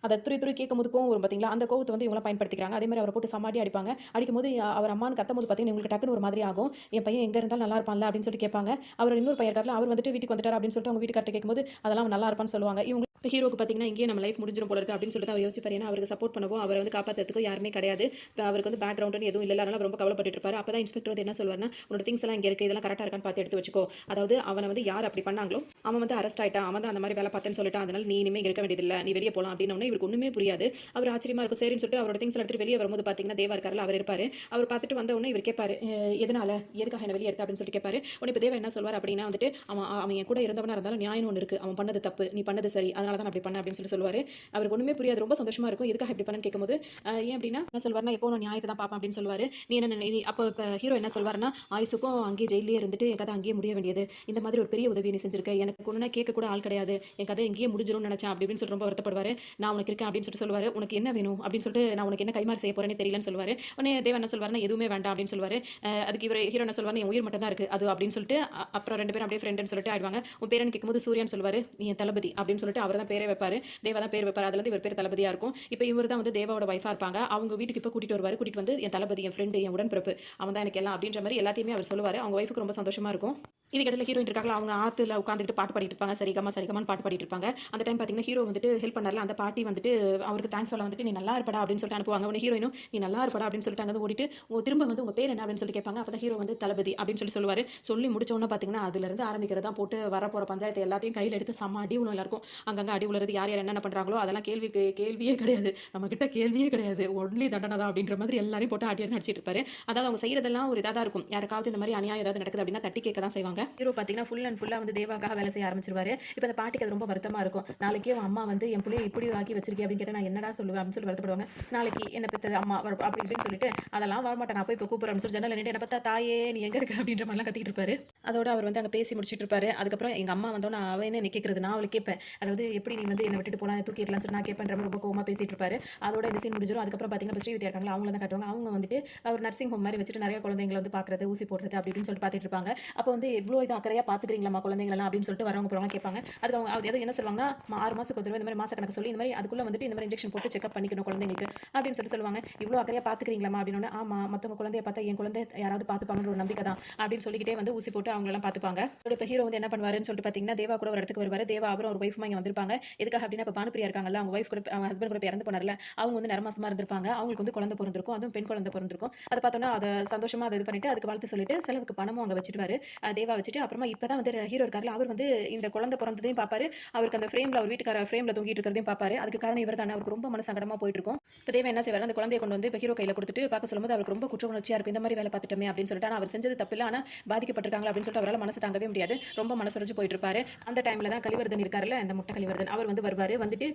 அதை துரி கேட்கும் போது கோவம் வரும் பார்த்தீங்களா, அந்த கோவத்தை வந்து இவங்களாம் பயன்படுத்திக்கிறாங்க. அதே மாதிரி அவரை போட்டு சமாடி அடிப்பாங்க. அடிக்கும்போது அவர் அம்மான்னு கத்தும் போது பார்த்தீங்கன்னா உங்களுக்கு டக்குன்னு ஒரு மாதிரி ஆகும். என் பையன் எங்க இருந்தாலும் நல்லா இருப்பான்ல அப்படின்னு சொல்லிட்டு கேட்பாங்க. அவர் இன்னொரு பையன் இருக்கார்ல, அவர் வந்துட்டு வீட்டுக்கு வந்துட்டார் அப்படின்னு சொல்லிட்டு அவங்க வீட்டுக்கார்ட்ட கேட்கும்போது அதெல்லாம் அவன் நல்லா இருப்பான்னு சொல்லுவாங்க. இவங்க இப்போ ஹீரோக்கு பார்த்தீங்கன்னா இங்கேயே நம்ம லைஃப் முடிஞ்சிடும் போல இருக்கு அப்படின்னு சொல்லிட்டு அவர் யோசிப்பார். ஏன்னா அவருக்கு சப்போர்ட் பண்ணவோ அவரை வந்து காப்பாற்றுறதுக்கோ யாருமே கிடையாது. இப்போ அவருக்கு வந்து பேக்ரவுண்டுன்னு எதுவும் இல்லை, அதனால ரொம்ப கவலைப்பட்டு இருப்பாரு. அப்போ தான் இன்ஸ்பெக்டர் வந்து என்ன சொல்வார்னா, உன்னோட திங்ஸ் எல்லாம் இங்கே இருக்குது, இதெல்லாம் கரெக்டாக இருக்கான்னு பார்த்து எடுத்து வச்சுக்கோ. அதாவது அவனை வந்து யார் அப்படி பண்ணாங்களோ அவன் வந்து அரெஸ்ட் ஆயிட்டான், அவன் தான் அந்த மாதிரி வேலை பார்த்தேன்னு சொல்லிட்டான், அதனால நீ இனிமேல் இருக்க வேண்டியதில்லை, நீ வெளியே போகலாம் அப்படின்னு. இவருக்கு ஒன்றுமே புரியாது. அவர் ஆச்சரியமா இருக்கும். சரின்னு சொல்லிட்டு அவரோட திங்ஸ் எடுத்துட்டு வெளியே வரும்போது பார்த்தீங்கன்னா தேவா இருக்காருல, அவர் இருப்பாரு. அவர் பார்த்துட்டு வந்த உடனே இவர் கேட்பாரு, எதனால எதுக்காக என்ன வெளியே எடுத்த அப்படின்னு சொல்லி கேட்பாரு. உடனே இப்போ தேவா என்ன சொல்வார் அப்படின்னா வந்துட்டு, அவன் என் கூட இருந்தவனா இருந்தாலும் நியாயம் ஒன்று இருக்குது, அவன் பண்ணது தப்பு, நீ பண்ணது சரி, அதனால தான் அப்படி பண்ண அப்படின்னு சொல்லுவாரு. அவருக்கு ஒண்ணுமே புரியாது. ரொம்ப சந்தோஷமா இருக்கும். எதுக்காக இப்படி பண்ணன்னு கேட்கும்போது ஏன் அப்படின்னா என்ன சொல்வாருன்னா, எப்போ நான் நியாயத்தை தான் பார்ப்பேன் அப்படின்னு சொல்லுவாரு. நீ என்ன அப்போ இப்போ ஹீரோ என்ன சொல்வாருன்னா, ஆயுசுக்கும் அங்கேயே ஜெயிலே இருந்துட்டு என் கதை அங்கேயே முடிய வேண்டியது, இந்த மாதிரி ஒரு பெரிய உதவி நீ செஞ்சிருக்க, எனக்கு ஒன்றுனா கேட்க கூட ஆள் கிடையாது, என் கதை எங்கேயே முடிஞ்சிரும்னு நினைச்சேன் அப்படின்னு சொல்லிட்டு ரொம்ப வருத்தப்படுவாரு. நான் உனக்கு இருக்கேன் அப்படின்னு சொல்லிட்டு சொல்லுவாரு. உனக்கு என்ன வேணும் அப்படின்னு சொல்லிட்டு, நான் உனக்கு என்ன கைமாறு செய்ய போறேன்னு தெரியலன்னு சொல்லுவாரு. உடனே தேவா என்ன சொல்வாருன்னா, எதுவுமே வேண்டாம் அப்படின்னு சொல்லுவாரு. அதுக்கு இவர் ஹீரோ என்ன சொல்வாரு, என் உயிர் மட்டும் தான் இருக்கு அது அப்படின்னு சொல்லிட்டு அப்புறம் ரெண்டு பேரும் அப்படியே ஃப்ரெண்டுன்னு சொல்லிட்டு ஆயிடுவாங்க. உன் பேரன்னு கேட்கும்போது சூர்யான்னு சொல்லுவாரு. நீ என் தளபதி அப்படின்னு சொல்லிட்டு அவர் தான் பேரே வைப்பாரு. தேவா தான் பேர் வைப்பார். அதுல இருந்து இவர் பேர் தளபதியா இருக்கும். இப்போ இவர் தான் வந்து தேவாவோட வைஃபா இருப்பாங்க. அவங்க வீட்டுக்கு இப்போ கூட்டிட்டு வருவாரு. கூட்டிட்டு வந்து என் தளபதி, என் ஃப்ரெண்டு, என் உடன்பிறப்பு, அவன் தான் எனக்கு எல்லாம் அப்படின்ற மாதிரி எல்லாத்தையுமே அவர் சொல்லுவாரு. அவங்க வைஃபுக்கு ரொம்ப சந்தோஷமா இருக்கும். இதுக்கிடையில ஹீரோயின் இருக்காங்களா, அவங்க ஆத்துல உட்காந்துட்டு பாட்டு பாடிட்டு இருப்பாங்க. சரிகமான்னு பாட்டு பாடிட்டு இருப்பாங்க. அந்த டைம் பார்த்தீங்கன்னா ஹீரோ வந்துட்டு ஹெல்ப் பண்ணார்ல, அந்த பாட்டி வந்துட்டு அவருக்கு தேங்க்ஸ் சொல்ல வந்துட்டு நீ நல்லா இருப்படா அப்படின்னு சொல்லிட்டு அனுப்புவாங்க. உடனே ஹீரோயினும் நீ நல்லா இருப்படா அப்படின்னு சொல்லிட்டு அங்கே ஓடிட்டு திரும்ப வந்து உங்க பேர் என்ன அப்படின்னு சொல்லி கேட்பாங்க. அப்போ தான் ஹீரோ வந்து தளபதி அப்படின்னு சொல்லி சொல்லுவாரு. சொல்லி முடிச்ச உடனே பார்த்தீங்கன்னா அதுல இருந்து ஆரம்பிக்கிறதா போட்டு வரப்போற பஞ்சாயத்து எல்லாத்தையும் கையில் எடுத்து செம்ம அடி உணவு எல்லாருக்கும். அங்கங்கே அடி உலறது, யார் யார் என்னென்ன பண்றாங்களோ அதெல்லாம் கேள்வியே கிடையாது, நம்ம கிட்ட கேள்வியே கிடையாது, ஒன்லி தண்டனை தான் அப்படின்ற மாதிரி எல்லாரையும் போட்டு ஆட்டி நடிச்சிட்டு இருப்பாரு. அதாவது அவங்க செய்யறதெல்லாம் ஒரு இதாக தான் இருக்கும். யாருக்காவது இந்த மாதிரி அநியாயம் ஏதாவது நடக்குது அப்படின்னா தட்டி கேட்க தான் செய்வாங்க. ஹீரோ பார்த்தீங்கன்னா ஃபுல் அண்ட் ஃபுல்லாக வந்து தேவாக்காக வேலை செய்ய ஆரம்பிச்சிருவாரு. இப்போ அந்த பாட்டிக்கு அது ரொம்ப வருத்தமா இருக்கும். நாளைக்கே அவன் அம்மா வந்து என் பிள்ளைய இப்படி ஆக்கி வச்சிருக்கேன் அப்படின்னு கேட்டால் நான் என்னடா சொல்லுவேன் அப்படின்னு சொல்லி வருத்தப்படுவாங்க. நாளைக்கு என்ன பெற்றது அம்மா அப்படி இப்படின்னு சொல்லிட்டு அதெல்லாம் வரமாட்டேன், நான் போய் இப்போ கூப்பிட்றேன் சொல்லி ஜன்னல் நின்று என்ன பார்த்தா தாயே நீ எங்க இருக்க அப்படின்ற மாதிரிலாம் கத்திட்டு இருப்பாரு. அதோட அவர் வந்து அங்கே பேசி முடிச்சிட்டு இருப்பாரு. அதுக்கப்புறம் எங்க அம்மா வந்தோன்னு அவன் என்ன கேட்கறது, நான் அவளுக்கு கேட்பேன், அதாவது எப்படி நீ வந்து என்னை விட்டுட்டு போலாம் தூக்கிடலாம்னு சொல்லி நான் கேட்பேன்ற மாதிரி ரொம்ப கோவமா பேசிட்டு இருப்பாரு. அதோட இந்த சீன் முடிஞ்சிடும். அதுக்கப்புறம் பார்த்தீங்கன்னா ஸ்ரீவித்யா இருக்காங்களா, அவங்கள தான் காட்டுவாங்க. அவங்க வந்துட்டு ஒரு நர்சிங் ஹோம் மாதிரி வச்சுட்டு நிறைய குழந்தைங்களை வந்து பார்க்குறது, ஊசி போடுறது அப்படி இப்படின்னு சொல்லிட்டு பார்த்துட்டு இருப்பாங்க. அப்போ வந்து எவ்வளோ இது அக்கறையாக பார்த்துக்கிறீங்களா குழந்தைங்களெல்லாம் அப்படின்னு சொல்லிட்டு வரவங்க போகிறவங்க கேட்பாங்க. அதுக்கு அவங்க அது என்ன சொல்லுவாங்கன்னா 6 மாதத்துக்கு ஒரு இந்த மாதிரி மாச கணக்கு சொல்லி இந்த மாதிரி அதுக்குள்ளே வந்துட்டு இந்த மாதிரி இன்ஜெக்ஷன் போட்டு செக்அப் பண்ணிக்கணும் குழந்தைங்களுக்கு அப்படின்னு சொல்லி சொல்லுவாங்க. இவ்வளோ அக்கறையாக பார்த்துக்கிறீங்களா அப்படின்னு. ஆமாம், மற்றவங்க குழந்தைய பார்த்தா என் குழந்தை யாராவது பார்த்துப்பாங்கன்ற ஒரு நம்பிக்கை தான் அப்படின்னு சொல்லிக்கிட்டே வந்து ஊசி போட்டு அவங்களெல்லாம் பார்த்துப்பாங்க. இப்போ ஹீரோ வந்து என்ன பண்ணுவாருன்னு சொல்லிட்டு பார்த்தீங்கன்னா தேவா கூட ஒரு இடத்துக்கு வருவார். தேவா அவரும் ஒரு ஒய்ஃபுமா இங்கே வந்திருப்பாங்க. எதுக்காக அப்படின்னா இப்போ பானுப்பிரியா இருக்காங்கல்ல, அவங்க ஒய்ஃப் கூட அவங்க ஹஸ்பண்ட் கூட இறந்து போனார்ல, அவங்க வந்து நரமாசமா இருந்திருப்பாங்க. அவங்களுக்கு வந்து குழந்தை பிறந்திருக்கும், அதுவும் பெண் குழந்தை பிறந்திருக்கும். அதை பார்த்தோன்னா அதை சந்தோஷமா அதை இது பண்ணிட்டு அதுக்கு வாழ்த்து சொல்லிட்டு செலவுக்கு பணமும் அங்கே வச்சுட்டுவாரு. தேவா வச்சுட்டு அப்புறமா இப்பதான் வந்து ஹீரோ இருக்காருல, அவர் வந்து இந்த குழந்தை பிறந்ததையும் பார்ப்பாரு, அவருக்கு அந்த ஃப்ரேம்ல அவர் வீட்டுக்கார ஃப்ரேம்ல தூங்கிட்டு இருக்கிறதையும் பார்ப்பாரு. அதுக்கு காரணம் இவர் தானே. அவருக்கு ரொம்ப மனசங்கடமா போயிட்டு இருக்கும். இப்போ தேவா என்ன செய்வார், அந்த குழந்தையை கொண்டு வந்து இப்போ ஹீரோ கையில் கொடுத்துட்டு பார்க்க சொல்லும்போது அவருக்கு ரொம்ப குற்ற உணர்ச்சியா இருக்கும். இந்த மாதிரி வேலை பார்த்துட்டோமே அப்படின்னு சொல்லிட்டு. ஆனால் அவர் செஞ்சது தப்பு இல்லை, ஆனால் பாதிக்கப்பட்டிருக்காங்க அப்படின்னு சொல்லிட்டு அவரால் மனசு தாங்கவே முடியாது. ரொம்ப மனசுடைஞ்சு போயிட்டு இருப்பாரு. அந்த டைம்ல தான் கலிவர்தன் இருக்காருல்ல, அந்த முட்டை கலிவர்தன் விஸ்வநாதன் அவர் வந்து வருவார். வந்துட்டு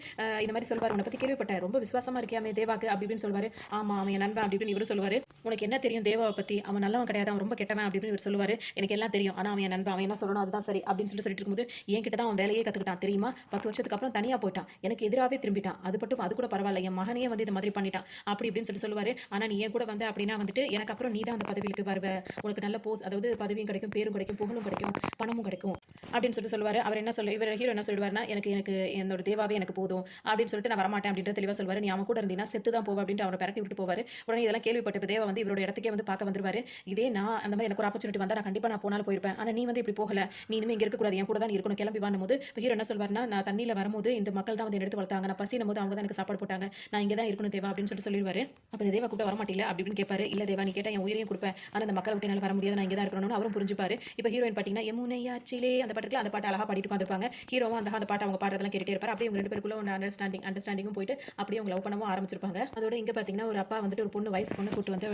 இந்த மாதிரி சொல்வார், உன்னை பற்றி கேள்விப்பட்டேன், ரொம்ப விசுவாசமாக இருக்கியாமே தேவாக்கு அப்படி இப்படின்னு சொல்லுவார். ஆமாம் அவன் என் நண்பன் அப்படி இப்படின்னு இவர் சொல்லுவார். உனக்கு என்ன தெரியும் தேவாவை பற்றி, அவன் நல்லவன் கிடையாது, அவன் ரொம்ப கெட்டவன் அப்படி இப்படின்னு இவர் சொல்லுவார். எனக்கு எல்லாம் தெரியும், ஆனால் அவன் என் நண்பன், அவன் என்ன சொல்லணும் அதுதான் சரி அப்படின்னு சொல்லிட்டு இருக்கும்போது, என்கிட்ட தான் அவன் வேலையே கற்றுக்கிட்டான் தெரியுமா, 10 வருஷத்துக்கு அப்புறம் தனியாக போயிட்டான், எனக்கு எதிராகவே திரும்பிட்டான், அது கூட பரவாயில்ல, என் மகனையே வந்து இந்த மாதிரி பண்ணிட்டான் அப்படி இப்படின்னு சொல்லுவார். ஆனால் நீ ஏன் கூட வந்து அப்படின்னா வந்துட்டு எனக்கு அப்புறம் நீ தான் அந்த பதவிக்கு வருவ, உனக்கு நல்ல அதாவது பதவியும் கிடைக்கும், பேரும் கிடைக்கும், புகழும் கிடைக்கும், பணமும் கிடைக்கும் அப்படின்னு சொல்லுவார். அவர் என்ன இவர் ஹீரோ என்ன சொல்லுவார்னா, எனக்கு எனக்கு என்னோட தேவாவே எனக்கு போதும் அப்படின்னு சொல்லிட்டு நான் வரமாட்டேன் அப்படின்ற தெளிவாக சொல்வார். நீ அவன் கூட இருந்தீங்கன்னா செத்து தான் போவா அப்படின்ட்டு அவனை பரட்டி விட்டு போவார். உடனே இதெல்லாம் கேள்விப்பட்டு தேவா வந்து இவரோட இடத்துக்கே வந்து பார்க்க வந்துருவாரு. இதே நான் அந்த மாதிரி எனக்கு ஒரு ஆப்பர்ச்சுனிட்டி வந்தா நான் கண்டிப்பாக நான் போனாலும் போயிருப்பேன், ஆனால் நீ வந்து இப்படி போகல, நீ இனிமேல் இங்கே இருக்கக்கூடாது, என் கூட தான் இருக்கணும், கிளம்பி வாங்கும்போது ஹீரோ என்ன சொல்வார்னா, நான் தண்ணியில் வரும்போது இந்த மக்கள் தான் வந்து எடுத்து வளர்த்தாங்க, நான் பசினும் போது அவங்க தான் எனக்கு சாப்பாடு போட்டாங்க, நான் இங்கே தான் இருக்கணும் தேவா அப்படின்னு சொல்லிடுவாரு. அப்போ இந்த தேவா கூப்பிட்டு வரமாட்டில்ல அப்படி இப்படின்னு கேட்பாரு. இல்லை தேவா நீ கேட்டால் என் உயிரையும் கொடுப்பேன், ஆனால் அந்த மக்களை விட்டு என்னால் வர முடியாது, நான் இங்கே தான் இருக்கணும்னு அவரும் புரிஞ்சுப்பாரு. இப்போ ஹீரோயின் பார்த்தீங்கன்னா யமுனையாச்சிலே அந்த பாட்டுக்கு அந்த பாட்டு அழகாக பாடிட்டு உட்காந்துருப்பாங்க. ஹீரோவும் அந்த பாட்டு அவங்க பாடுறதெல்லாம் கேட்டுட்டே இருப்பார். அப்படியே இவங்க ரெண்டு பேருக்குள்ள ஒரு அண்டர்ஸ்டாண்டிங்கும் போயிட்டு அப்படியே அவங்க லவ் பண்ணவும் ஆரம்பிச்சிருப்பாங்க. அதோட இங்கே பார்த்தீங்கன்னா ஒரு அப்பா வந்துட்டு ஒரு பொண்ணு வயசு பொண்ணு கூட்டு வந்து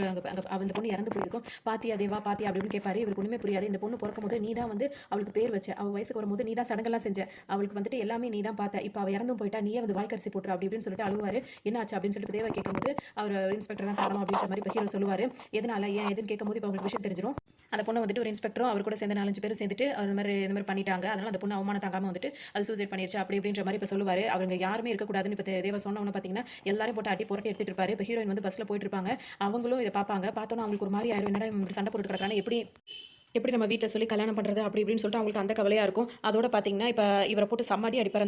அந்த பொண்ணு இறந்து போயிருக்கும். பாத்தியா தேவா பாத்தியா அப்படின்னு கேட்பாரு. இவருக்கு ஒன்றுமே புரியாது. இந்த பொண்ணு பிறக்கும் போது நீ தான் வந்து அவளுக்கு பேர் வச்ச, அவள் வயசுக்கு வரும்போது நீ தான் சடங்கெல்லாம் செஞ்ச, அவளுக்கு வந்துட்டு எல்லாமே நீ தான் பார்த்த, இப்போ அவள் இறந்தும் போயிட்டா, நீயே வந்து வாய்க்கரிசி போட்டுரு அப்படி இப்படின்னு சொல்லிட்டு அழுவாரு. என்ன ஆச்சு அப்படின்னு சொல்லிட்டு தேவா கேட்கும்போது அவர் இன்ஸ்பெக்டர் தான் காரணம் அப்படின்ற மாதிரி இப்போ ஹீரோ சொல்லுவார். எதனால ஏன் எதுன்னு கேட்கும்போது இப்போ அவங்களுக்கு விஷயம் தெரிஞ்சிடும். அந்த பொண்ணு வந்துட்டு ஒரு இன்ஸ்பெக்டரும் அவர் கூட சேர்ந்து 4-5 பேர் சேர்ந்துட்டு இந்த மாதிரி பண்ணிட்டாங்க, அதனால அந்த பொண்ணு அவமானம் தாங்காமல் வந்துட்டு அது சூசைட் பண்ணிருச்சு அப்படி இப்படின்ற மாதிரி இப்போ சொல்லுவார். அவங்க யாருமே இருக்கக்கூடாதுன்னு இப்போ தேவா சொன்னவொன்னு பார்த்தீங்கன்னா எல்லாரும் போட்டு அடி புரட்டி எடுத்துட்டு இருப்பாரு. இப்போ ஹீரோயின் வந்து பஸ்ஸில் போயிட்டு இருப்பாங்க. அவங்களும் இதை பார்ப்பாங்க. பார்த்தோன்னா அவங்களுக்கு ஒரு மாதிரி ஆயிரும், என்னடா இப்படி சண்டை போட்டு கிடக்குறாங்க, எப்படி நம்ம வீட்டில் சொல்லி கல்யாணம் பண்ணுறது அப்படி இப்படின்னு சொல்லிட்டு அவங்களுக்கு அந்த கவலையாக இருக்கும். அதோட பார்த்தீங்கன்னா இப்போ இவரை போட்டு சம்மாடி அடிப்பார்.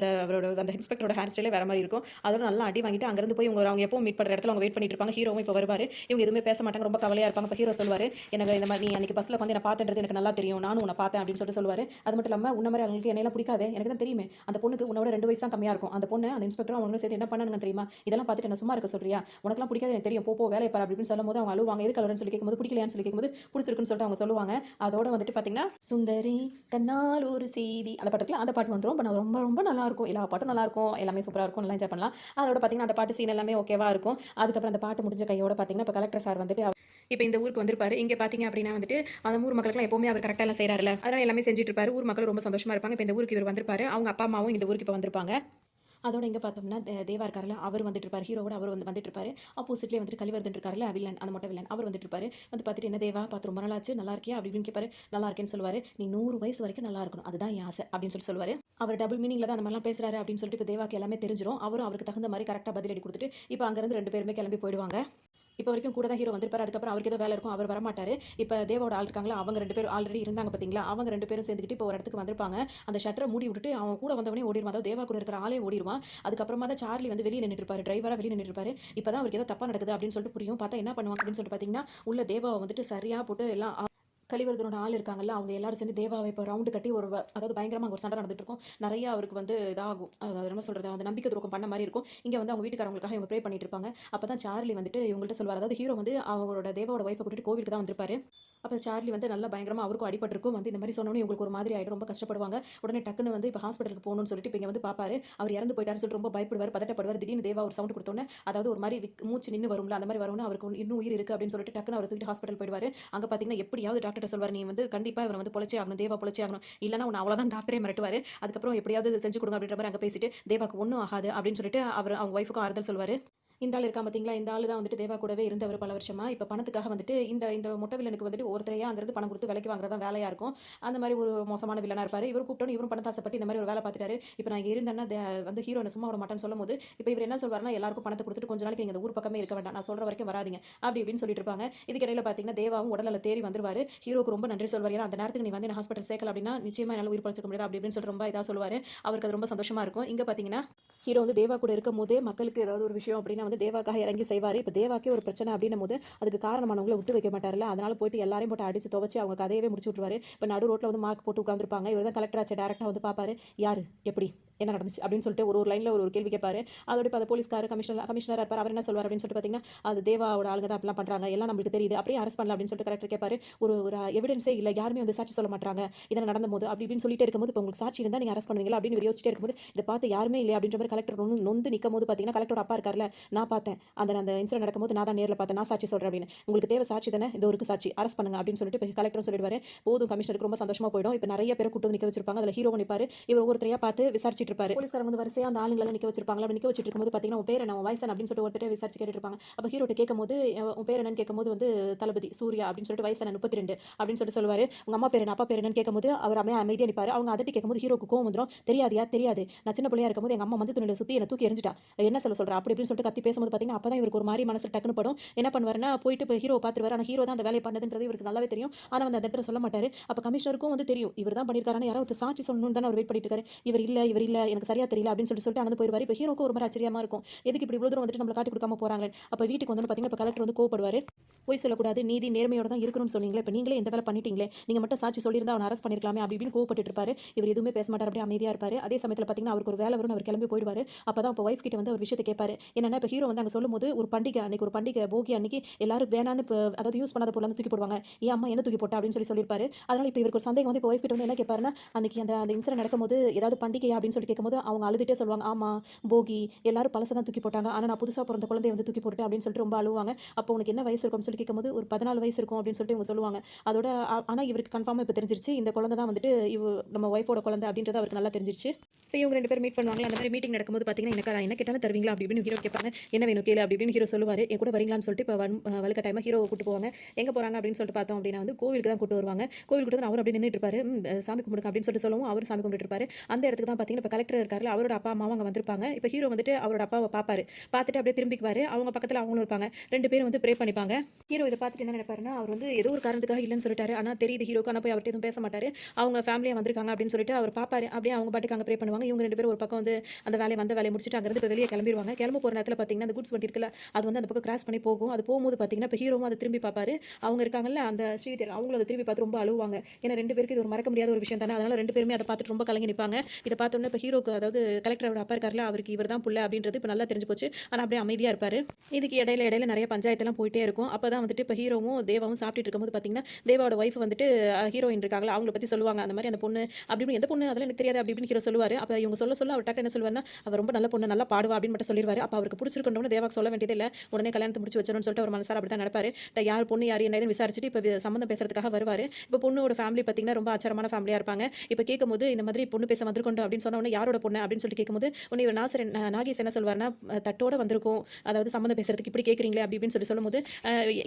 அந்த இன்ஸ்பெக்டரோட ஹேர் ஸ்டைலே வேறு மாதிரி இருக்கும். அதோட நல்லா அடி வாங்கிட்டு அங்கேருந்து போய் அவங்க எப்போ மீட் பண்ணுற இடத்துல அவங்க வெயிட் பண்ணிட்டு இருப்பாங்க. ஹீரோவும் இப்போ வருவார். இவங்க எதுவுமே பேச மாட்டாங்க, ரொம்ப கவலையாக இருப்பாங்க. இப்போ ஹீரோ சொல்லுவார், எனக்கு இந்த மாதிரி நீ அன்றைக்கி பஸ்ஸில் வந்து என்ன பார்த்துன்றது எனக்கு நல்லா தெரியும், நானும் உன்னை பார்த்தேன் அப்படின்னு சொல்லுவார். அது மட்டும் இல்லாமல் உன்ன மாதிரி அவங்களுக்கு என்னெல்லாம் பிடிக்காது, எனக்கு தான் தெரியுமே, அந்த பொண்ணுக்கு உன்னோட 2 வயசு தான் கம்மியாக இருக்கும். அந்த பொண்ணு அந்த இன்ஸ்பெக்டரும் அவங்களும் சேர்த்து என்ன பண்ணானுங்க தெரியுமா, இதெல்லாம் பார்த்துட்டு என்ன சும்மா இருக்க சொல்றியா, உனக்குலாம் பிடிக்காது எனக்கு தெரியும், போ வேலையை பாரு அப்படின்னு சொல்லும்போது அவங்க அழுவாங்க. எதுக்கு அழுறன்னு சொல்லி கேட்கும்போது பிடிக்கலையான்னு சொல்லி கேட்கும்போது பிடிச்சிருக்குன்னு சொல்லிட்டு அவங்க சொல்லுவாங்க. அதோட வந்துட்டு பார்த்தீங்கன்னா சுந்தரி கண்ணால் ஒரு செய்தி அந்த பாட்டு வந்துடும். ரொம்ப ரொம்ப நல்லா இருக்கும். எல்லா பாட்டும் நல்லா இருக்கும், எல்லாமே சூப்பராக இருக்கும், நல்லா என்ஜாய் பண்ணலாம். அதோட பார்த்தீங்கன்னா அந்த பாட்டு சீன் எல்லாமே ஓகேவா இருக்கும். அதுக்கப்புறம் அந்த பாட்டு முடிஞ்ச கையோட பார்த்தீங்கன்னா இப்போ கலெக்டர் சார் வந்துட்டு இப்போ இந்த ஊருக்கு வந்திருப்பாரு. இங்கே பார்த்தீங்க அப்படின்னா வந்துட்டு அந்த ஊர் மக்களுக்குலாம் எப்பவுமே அவர் கரெக்டாக எல்லாம் செய்கிறாருல, அதனால் எல்லாமே செஞ்சுட்டு இருப்பாரு. ஊர் மக்கள் ரொம்ப சந்தோஷமா இருப்பாங்க. இப்போ இந்த ஊருக்கு இவர் வந்திருப்பாரு. அவங்க அப்பா அம்மாவும் இந்த ஊருக்கு இப்போ வந்திருப்பாங்க. அதோட இங்கே பார்த்தோம்னா தேவா இருக்காருல்ல, அவர் வந்துட்டு இருப்பார். ஹீரோவோட அவர் வந்துட்டு இருப்பாரு. ஆப்போசிட்லேயே வந்துட்டு கலிவர்தன் இருக்காருல்ல, வில்லன், அந்த மொட்டை வில்லன், அவர் வந்துட்டு இருப்பாரு. வந்து பார்த்துட்டு என்ன தேவா பார்த்து ரொம்ப நாளாச்சு, நல்லா இருக்கியா அப்படி இப்படின்னு கேட்பாரு. நல்லா இருக்கேன்னு சொல்லுவார். நீ 100 வயசு வரைக்கும் நல்லா இருக்கணும், அதுதான் என் ஆசை அப்படின்னு சொல்லுவார். அவர் டபுள் மீனிங்ல தான் அந்த மாதிரிலாம் பேசுறாரு அப்படின்னு சொல்லிட்டு இப்போ தேவாக்கு எல்லாமே தெரிஞ்சிடும். அவரும் அவருக்கு தகுந்த மாதிரி கரெக்டாக பதிலடி கொடுத்துட்டு இப்போ அங்கேருந்து 2 பேருமே கிளம்பி போயிடுவாங்க. இப்போ வரைக்கும் கூட தான் ஹீரோ வந்திருப்பாரு. அதுக்கப்புறம் அவருக்கு ஏதோ வேலை இருக்கும், அவர் வரமாட்டார். இப்போ தேவோட ஆள் இருக்காங்களா, அவங்க 2 பேரும் ஆல்ரெடி இருந்தாங்க பார்த்தீங்களா, அவங்க 2 பேரும் சேர்ந்துக்கிட்டு இப்போ ஒரு இடத்துக்கு வந்திருப்பாங்க. அந்த ஷட்டரை மூடி விட்டுட்டு அவன் கூட வந்தவனே ஓடிடுவான். அதாவது தேவா கூட இருக்கிற ஆளே ஓடிடுவான். அதுக்கப்புறமா தான் சார்லி வந்து வெளியே நின்றுட்டு இருப்பாரு, டிரைவராக வெளியே நின்றுட்டு இருப்பாரு. இப்போ தான் அவருக்கு ஏதோ தப்பாக நடக்குது அப்படின்னு சொல்லிட்டு புரியும். பார்த்தா என்ன பண்ணுவாங்க அப்படின்னு சொல்லிட்டு பார்த்தீங்கன்னா, உள்ள தேவாவை வந்துட்டு சரியாக போட்டு எல்லாம் கலிவர்தனோட ஆள் இருக்காங்கல்ல, அவங்க எல்லாரும் சேர்ந்து தேவாவை இப்போ ரவுண்டு கட்டி அதாவது பயங்கரமாக ஒரு சண்டை நடந்துட்டு இருக்கும். நிறைய அவருக்கு வந்து இதாகும், அதாவது என்ன சொல்கிறது, அந்த நம்பிக்கை துரோகம் பண்ண மாதிரி இருக்கும். இங்கே வந்து அவங்க வீட்டுக்காரங்களுக்காக இவங்க ப்ரே பண்ணிட்டு இருப்பாங்க. அப்போ தான் சார்லி வந்துட்டு இவங்கள்ட்ட சொல்வார். அதாவது ஹீரோ வந்து அவங்களோட தேவாவோட ஒய்ஃபை கூட்டிட்டு கோவிலுக்கு தான் வந்திருப்பாரு. அப்போ சார்லி வந்து நல்லா பயங்கரமாக அவருக்கும் அடிபட்டிருக்கும். வந்து இந்த மாதிரி சொன்னோன்னே இவங்களுக்கு ஒரு மாதிரி ஆகிடும், ரொம்ப கஷ்டப்படுவாங்க. உடனே டக்குன்னு வந்து இப்போ ஹாஸ்பிட்டலுக்கு போகணும்னு சொல்லிட்டு இப்போ இங்கே வந்து பார்ப்பாரு. அவர் இறந்து போயிட்டாருன்னு சொல்லிட்டு ரொம்ப பயப்படுவார், பதட்டப்படுவார். திடீர்னு தேவா ஒரு சவுண்ட் கொடுத்தோன்னே, அதாவது ஒரு மாதிரி மூச்சு நின்று வரும்ல, அந்த மாதிரி வரும்னு அவருக்கு இன்னும் உயிர் இருக்குது அப்படின்னு சொல்லிட்டு டக்குன்னு அவர் தூக்கிட்டு ஹாஸ்பிட்டல் போயிடுவார். அங்கே பார்த்தீங்கன்னா எப்படியாவது டாக்டர் சொல்வார், நீ வந்து கண்டிப்பாக இவனை வந்து பொழைச்சே ஆகணும், தேவா பொழைச்சே ஆகணும், இல்லைனா உன்னை அவ்வளோதான் டாக்டரே மிரட்டுவார். அதுக்கப்புறம் எப்படியாவது செஞ்சு கொடுங்க அப்படின்ற மாதிரி அங்கே பேசிட்டு தேவாக்கு ஒன்றும் ஆகாது அப்படின்னு சொல்லிட்டு அவங்க ஒய்ஃபுக்கும் ஆறுதல் சொல்வார். இந்த ஆள் இருக்கா பார்த்தீங்களா, இந்த ஆள் தான் வந்துட்டு தேவா கூடவே இருந்தவர் பல வருஷமா. இப்போ பணத்துக்காக வந்துட்டு இந்த மொட்டை வில்லனுக்கு வந்துட்டு ஒருத்தரையா அங்கிருந்து பணம் கொடுத்து விலைக்கு வாங்குறதா வேலையாக இருக்கும். அந்த மாதிரி ஒரு மோசமான வில்லனாக இருப்பார். இவர் கூப்பிட்டோன்னு இவரும் பணத்தாசைப்பட்டு இந்த மாதிரி ஒரு வேலை பார்த்துட்டாரு. இப்போ நான் இங்கே இருந்தேன்னா வந்து ஹீரோ சும்மா விட மாட்டேன்னு சொல்லும் போது இப்போ இவர் என்ன சொல்வார்னா, எல்லாருக்கும் பணத்தை கொடுத்துட்டு கொஞ்ச நாளைக்கு இந்த ஊர் பக்கமே இருக்க வேண்டாம், நான் சொல்கிற வரைக்கும் வராதிங்க அப்படி இப்படின்னு சொல்லிட்டு இருப்பாங்க. இதுக்கிடையில் பார்த்தீங்கன்னா தேவாவும் உடலில் தேறி வந்துருவார். ஹீரோக்கு ரொம்ப நன்றி சொல்வார். ஏன்னா அந்த நேரத்துக்கு நீ வந்து என்ன ஹாஸ்பிட்டல் சேர்க்கல அப்படின்னா நிச்சயமாக என்னால் உயிர் பழச்சிக்க முடியாது அப்படி இப்படின்னு சொல்லிட்டு ரொம்ப இதாக சொல்லுவார். அவருக்கு அது ரொம்ப சந்தோஷமாக இருக்கும். இங்கே பார்த்தீங்கன்னா ஹீரோ வந்து தேவா கூட இருக்கும் போதே மக்களுக்கு ஏதாவது ஒரு விஷயம் அப்படின்னா வந்து தேவாக்காக இறங்கி செய்வார். இப்போ தேவாக்கே ஒரு பிரச்சனை அப்படின்னும் போது அதுக்கு காரணமானவங்களை விட்டு வைக்க மாட்டார்ல, அதனால போயிட்டு எல்லாரையும் போட்டு அடிச்சு துவச்சி அவங்க கதையவே முடிச்சு விட்டுருவாரு. இப்போ நடு ரோட்டில் வந்து மார்க் போட்டு உட்காந்துருப்பாங்க. இவர் தான் கலெக்டர் ஆச்சு, டேரக்டாக வந்து பார்ப்பாரு, யார் எப்படி என்ன நடந்துச்சு அப்படின்னு சொல்லிட்டு ஒரு லைனில் ஒரு கேள்வி கேட்பாரு. அதோட இப்போ அந்த போலீஸ்கார் கமிஷனராக இருப்பார். அவர் என்ன சொல்வார் அப்படின்னு சொல்லிட்டு பார்த்தீங்கன்னா, அது தேவாவோட ஆளுங்க தான் அப்படிலாம் பண்ணுறாங்க, எல்லாம் நம்மளுக்கு தெரியுது, அப்படியே அரெஸ்ட் பண்ணலாம் அப்படின்னு சொல்லிட்டு கலெக்டர் கேட்பாரு. ஒரு எவிடன்ஸே இல்லை, யாருமே வந்து சாட்சி சொல்ல மாட்டாங்க இதெல்லாம் நடந்த போது அப்படி இப்படின்னு சொல்லிட்டு இருக்கும்போது, இப்போ உங்களுக்கு சாட்சி இருந்தால் நீங்கள் அரெஸ்ட் பண்ணுவீங்களா அப்படின்னு யோசிச்சுட்டே இருக்கும்போது இதை பார்த்து யாருமே இல்லை அப்படின்ற மாதிரி கலெக்டர் நொந்து நிற்கும் போது பார்த்தீங்கன்னா, கலெக்டரோட அப்பா இருக்கார்ல, நான் பார்த்தேன் அந்த இன்சிடென்ட் நடக்கும்போது நான் தான் நேரில் பார்த்தேன், நான் சாட்சி சொல்கிறேன் அப்படின்னு, உங்களுக்கு தேவை சாட்சி தானே, இது ஒரு சாட்சி அரெஸ்ட் பண்ணுங்க அப்படின்னு சொல்லிட்டு இப்போ கலெக்டரும் சொல்லிடுவாரு. போதும் கமிஷனருக்கு ரொம்ப சந்தோஷமாக போயிடும். இப்போ நிறைய பேரை கூட்டு நிற்க வச்சிருப்பாங்க. அதில் ஹீரோ நிற்பாரு. இவர் ஒருத்தரையா பார்த்து விசாரிச்சு விசாரிச்சுட்டு இருப்பாரு. போலீஸ்காரங்க வந்து வரிசையா அந்த ஆளுங்களை நிக்க வச்சிருப்பாங்க. அப்படி நிக்க வச்சிட்டு இருக்கும்போது பாத்தீங்கன்னா உன் பேர் என்ன உன் வயசு அப்படின்னு சொல்லிட்டு ஒருத்தர் விசாரிச்சு கேட்டுட்டு இருப்பாங்க. அப்ப ஹீரோட்ட கேட்கும்போது உன் பேர் என்னன்னு கேட்கும்போது வந்து தளபதி சூர்யா அப்படின்னு சொல்லிட்டு வயசு என்ன 32 அப்படின்னு சொல்லிட்டு சொல்லுவாரு. உங்க அம்மா பேர் என்ன அப்பா பேர் என்னன்னு கேட்கும்போது அவர் அமைதியா நிப்பாரு. அவங்க அதட்டி கேட்கும்போது ஹீரோக்கு கோவம் வந்துடும். தெரியாதியா தெரியாது, நான் சின்ன பிள்ளையா இருக்கும்போது எங்க அம்மா மஞ்சள் துணியில சுத்தி என்ன தூக்கி எறிஞ்சிட்டா, என்ன சொல்ற அப்படி இப்படின்னு சொல்லிட்டு கத்தி பேசும்போது பாத்தீங்கன்னா அப்பதான் இவருக்கு ஒரு மாதிரி மனசு டக்குனு படும். என்ன பண்ணுவாருன்னா போயிட்டு இப்போ ஹீரோ பாத்துருவாரு. ஆனா ஹீரோ தான் அந்த வேலையை பண்ணதுன்றது இவருக்கு நல்லாவே தெரியும். ஆனா வந்து அந்த இடத்துல சொல்ல மாட்டாரு. அப்ப கமிஷனருக்கும் வந்து தெரியும் இவர் தான் பண்ணிருக்காரு. யாராவது சாட்சி சொல்லணும்னு தான் அவர் வெயிட் பண்ணிட்டு இருக்காரு. இவர் இல்ல எனக்கு சரியா தெரியல அப்படின்னு சொல்லிட்டு அங்க போயிருவாரு. இப்போ ஹீரோக்கு ஒரு மாதிரி ஆச்சரியமா இருக்கும். எதுக்கு இப்படி இவ்வளவு தூரம் வந்துட்டு நம்மள காட்டி கொடுக்காம போறாங்க. அப்ப வீட்டுக்கு வந்து பாத்தீங்கன்னா இப்ப கலெக்டர் வந்து கோவப்படுவாரு. போய் சொல்லக்கூடாது, நீதி நேர்மையோட தான் இருக்கணும்னு சொன்னீங்களே, இப்போ நீங்களே இந்த வேலை பண்ணிட்டீங்களே, நீங்க மட்டும் சாட்சி சொல்லியிருந்தா அவனை அரெஸ்ட் பண்ணிருக்கலாமே அப்படி இப்படின்னு கோவப்பட்டு இருப்பாரு. இவர் எதுவுமே பேச மாட்டார், அப்படியே அமைதியா இருப்பாரு. அதே சமயத்தில் பார்த்தீங்கன்னா அவருக்கு ஒரு வேலை வரும்னு அவர் கிளம்பி போயிடுவாரு. அப்பதான் இப்போ ஒய்ஃப் கிட்ட வந்து ஒரு விஷயத்தை கேட்பாரு. என்னன்னா இப்போ ஹீரோ வந்து அங்கே சொல்லும்போது ஒரு பண்டிகை அன்னைக்கு ஒரு பண்டிகை போகி அன்னைக்கு எல்லாரும் வேணான்னு அதாவது யூஸ் பண்ணாத பொருள் வந்து தூக்கி போடுவாங்க. என் அம்மா என்ன தூக்கி போட்டா அப்படின்னு சொல்லியிருப்பாரு. அதனால இப்போ இவருக்கு ஒரு சந்தேகம் வந்து இப்போ ஒய்ஃப் கிட்ட வந்து என்ன கேட்பாருன்னா அன்னைக்கு அந்த அந்த இன்சிடென்ட் நடக்கும்போது ஏதாவது பண்டிகையா அப்படின்னு சொல்லி கேட்கும்போது அவங்க அழுதுட்டே சொல்லுவாங்க, ஆமா போகி எல்லாரும் பழசை தான் தூக்கி போட்டாங்க, ஆனா நான் புதுசா பிறந்த குழந்தைய வந்து தூக்கி போட்டுட்டேன் அப்படின்னு சொல்லிட்டு ரொம்ப அழுவாங்க. அப்போ உனக்கு என்ன வயசு இருக்கும்னு சொல்லி கேட்கும்போது ஒரு 14 வயசு இருக்கும் அப்படின்னு சொல்லிட்டு இவங்க சொல்லுவாங்க. அதோட ஆனா இவருக்கு கன்ஃபார்மா இப்போ தெரிஞ்சிருச்சு இந்த குழந்தை தான் வந்துட்டு நம்ம ஒய்ஃபோட குழந்தை அப்படின்றது அவருக்கு நல்லா தெரிஞ்சிருச்சு. இப்போ இவங்க 2 பேரும் மீட் பண்ணுவாங்க. அந்த மாதிரி மீட்டிங் நடக்கும்போது பார்த்தீங்கன்னா எனக்கு என்ன கேட்டாலும் தருவீங்களா அப்படி இப்படின்னு ஹீரோ கேட்பாங்க. என்ன வேணும் கேளு அப்படி இப்படின்னு ஹீரோ சொல்லுவாரு. என் கூட வரீங்களான்னு சொல்லிட்டு இப்போ வலுக்கட்டாயமா ஹீரோவை கூட்டு போவாங்க. எங்க போறாங்க அப்படின்னு சொல்லிட்டு பார்த்தோம் அப்படின்னா வந்து கோவிலுக்கு தான் கூட்டு வருவாங்க. கோவில் கூட்டு அவர் அப்படி நின்றுட்டு இருப்பாரு. சாமி கும்பிடுங்க அப்படின்னு சொல்லிட்டு சொல்லவும் அவர் சாமி கும்பிட்டு இருப்பாரு. அந்த இடத்துக்கு தான் பார்த்தீங்கன்னா இப்போ கலெக்டர் இருக்காரு, அவரோட அப்பா அம்மாவும் அங்கே வந்திருப்பாங்க. இப்போ ஹீரோ வந்துட்டு அவரோட அப்பாவை பார்ப்பாரு. பார்த்துட்டு அப்படியே திரும்பிக்குவாரு. அவங்க பக்கத்தில் அவங்களும் இருப்பாங்க. 2 பேரும் வந்து ப்ரே பண்ணிப்பாங்க. ஹீரோ இதை பார்த்துட்டு என்ன நினைப்பாருன்னா அவர் வந்து ஏதோ ஒரு காரணத்துக்காக இல்லைன்னு சொல்லிட்டாரு. ஆனால் தெரியுது ஹீரோக்கு. ஆனால் போய் அவர்கிட்ட எதுவும் பேச மாட்டாரு. அவங்க ஃபேமிலியாக வந்திருக்காங்க அப்படின்னு சொல்லிட்டு அவர் பார்ப்பாரு. அப்படியே அவங்க பாட்டுக்கு அங்கே ப்ரே பண்ணுவாங்க. இவங்க 2 பேரும் ஒரு பக்கம் வந்து அந்த வேலையை முடிச்சுட்டு அங்கேருந்து இப்போ வெளியே கிளம்பிடுவாங்க. கிளம்ப போகிற நேரத்தில் பார்த்தீங்கன்னா அந்த குட்ஸ் வண்டி இருக்குல்ல, அது வந்து அந்த பக்கம் கிராஸ் பண்ணி போகும். அது போகும்போது பார்த்தீங்கன்னா இப்போ ஹீரோவும் அதை திரும்பி பார்ப்பாரு. அவங்க இருக்காங்கல்ல அந்த ஸ்ரீதேவி, அவங்களும் அதை திரும்பி பார்த்து ரொம்ப அழுவாங்க. ஏன்னா 2 பேருக்கு இது ஒரு மறக்க முடியாத ஒரு விஷயம் தானே. அதனால 2 பேருமே அதை பார்த்துட்டு ரொம்ப கலங்கி நிற்பாங்க. இதை பார்த்தோன்னே இப்போ ஹீரோக்கு அதாவது கலெக்டரோட அப்பா இருக்கார்ல, அவருக்கு இவர் தான் புள்ள அப்படின்றது இப்போ நல்லா தெரிஞ்சு போச்சு. ஆனால் அப்படியே அமைதியாக இருப்பார். இதுக்கு இடையில நிறைய பஞ்சாயத்தெல்லாம் போயிட்டே இருக்கும். அப்போ தான் வந்துட்டு இப்போ ஹீரோவும் தேவாவும் சாப்பிட்டுட்டு இருக்கும்போது பார்த்தீங்கன்னா தேவாவோட ஒய்ஃப் வந்துட்டு ஹீரோயின் இருக்காங்களா அவங்கள பற்றி சொல்லுவாங்க. அந்த மாதிரி அந்த பொண்ணு அப்படி இப்படி எந்த பொண்ணு அதெல்லாம் எனக்கு தெரியாது அப்படி இப்படின்னு ஹீரோ சொல்லுவார். அப்போ இவங்க சொல்ல அவர் டக்கு என்ன சொல்லுவாருன்னா அவர் ரொம்ப நல்ல பொண்ணு, நல்லா பாடுவா அப்படின்னு மட்டும் சொல்லிடுவாரு. அப்போ அவருக்கு பிடிச்சிருக்கணும்னு தேவாக்கு சொல்ல வேண்டியது இல்லை, உடனே கல்யாணத்தை முடிச்சு வச்சிடணும்னு சொல்லிட்டு அவர் மனசார அப்படி தான் நடப்பாரு. யார் பொண்ணு யார் என்ன விசாரிச்சுட்டு இப்போ சம்மந்தம் பேசுறதுக்காக வருவார். இப்போ பொண்ணோட ஃபேமிலி பார்த்தீங்கன்னா ரொம்ப ஆச்சரியமான ஃபேமிலியாக இருப்பாங்க. இப்போ கேட்கும்போது இந்த மாதிரி பொண்ணு பேச வந்திருக்கோம் அப்படின்னு சொன்ன உடனே யாரோட பொண்ணு அப்படின்னு சொல்லி கேட்கும்போது உடனே இவர் நாகேஷ் என்ன சொல்வார்னா தட்டோட வந்திருக்கும், அதாவது சம்மந்தம் பேசுறதுக்கு இப்படி கேட்குறீங்களே அப்படி இப்படின்னு சொல்லும்போது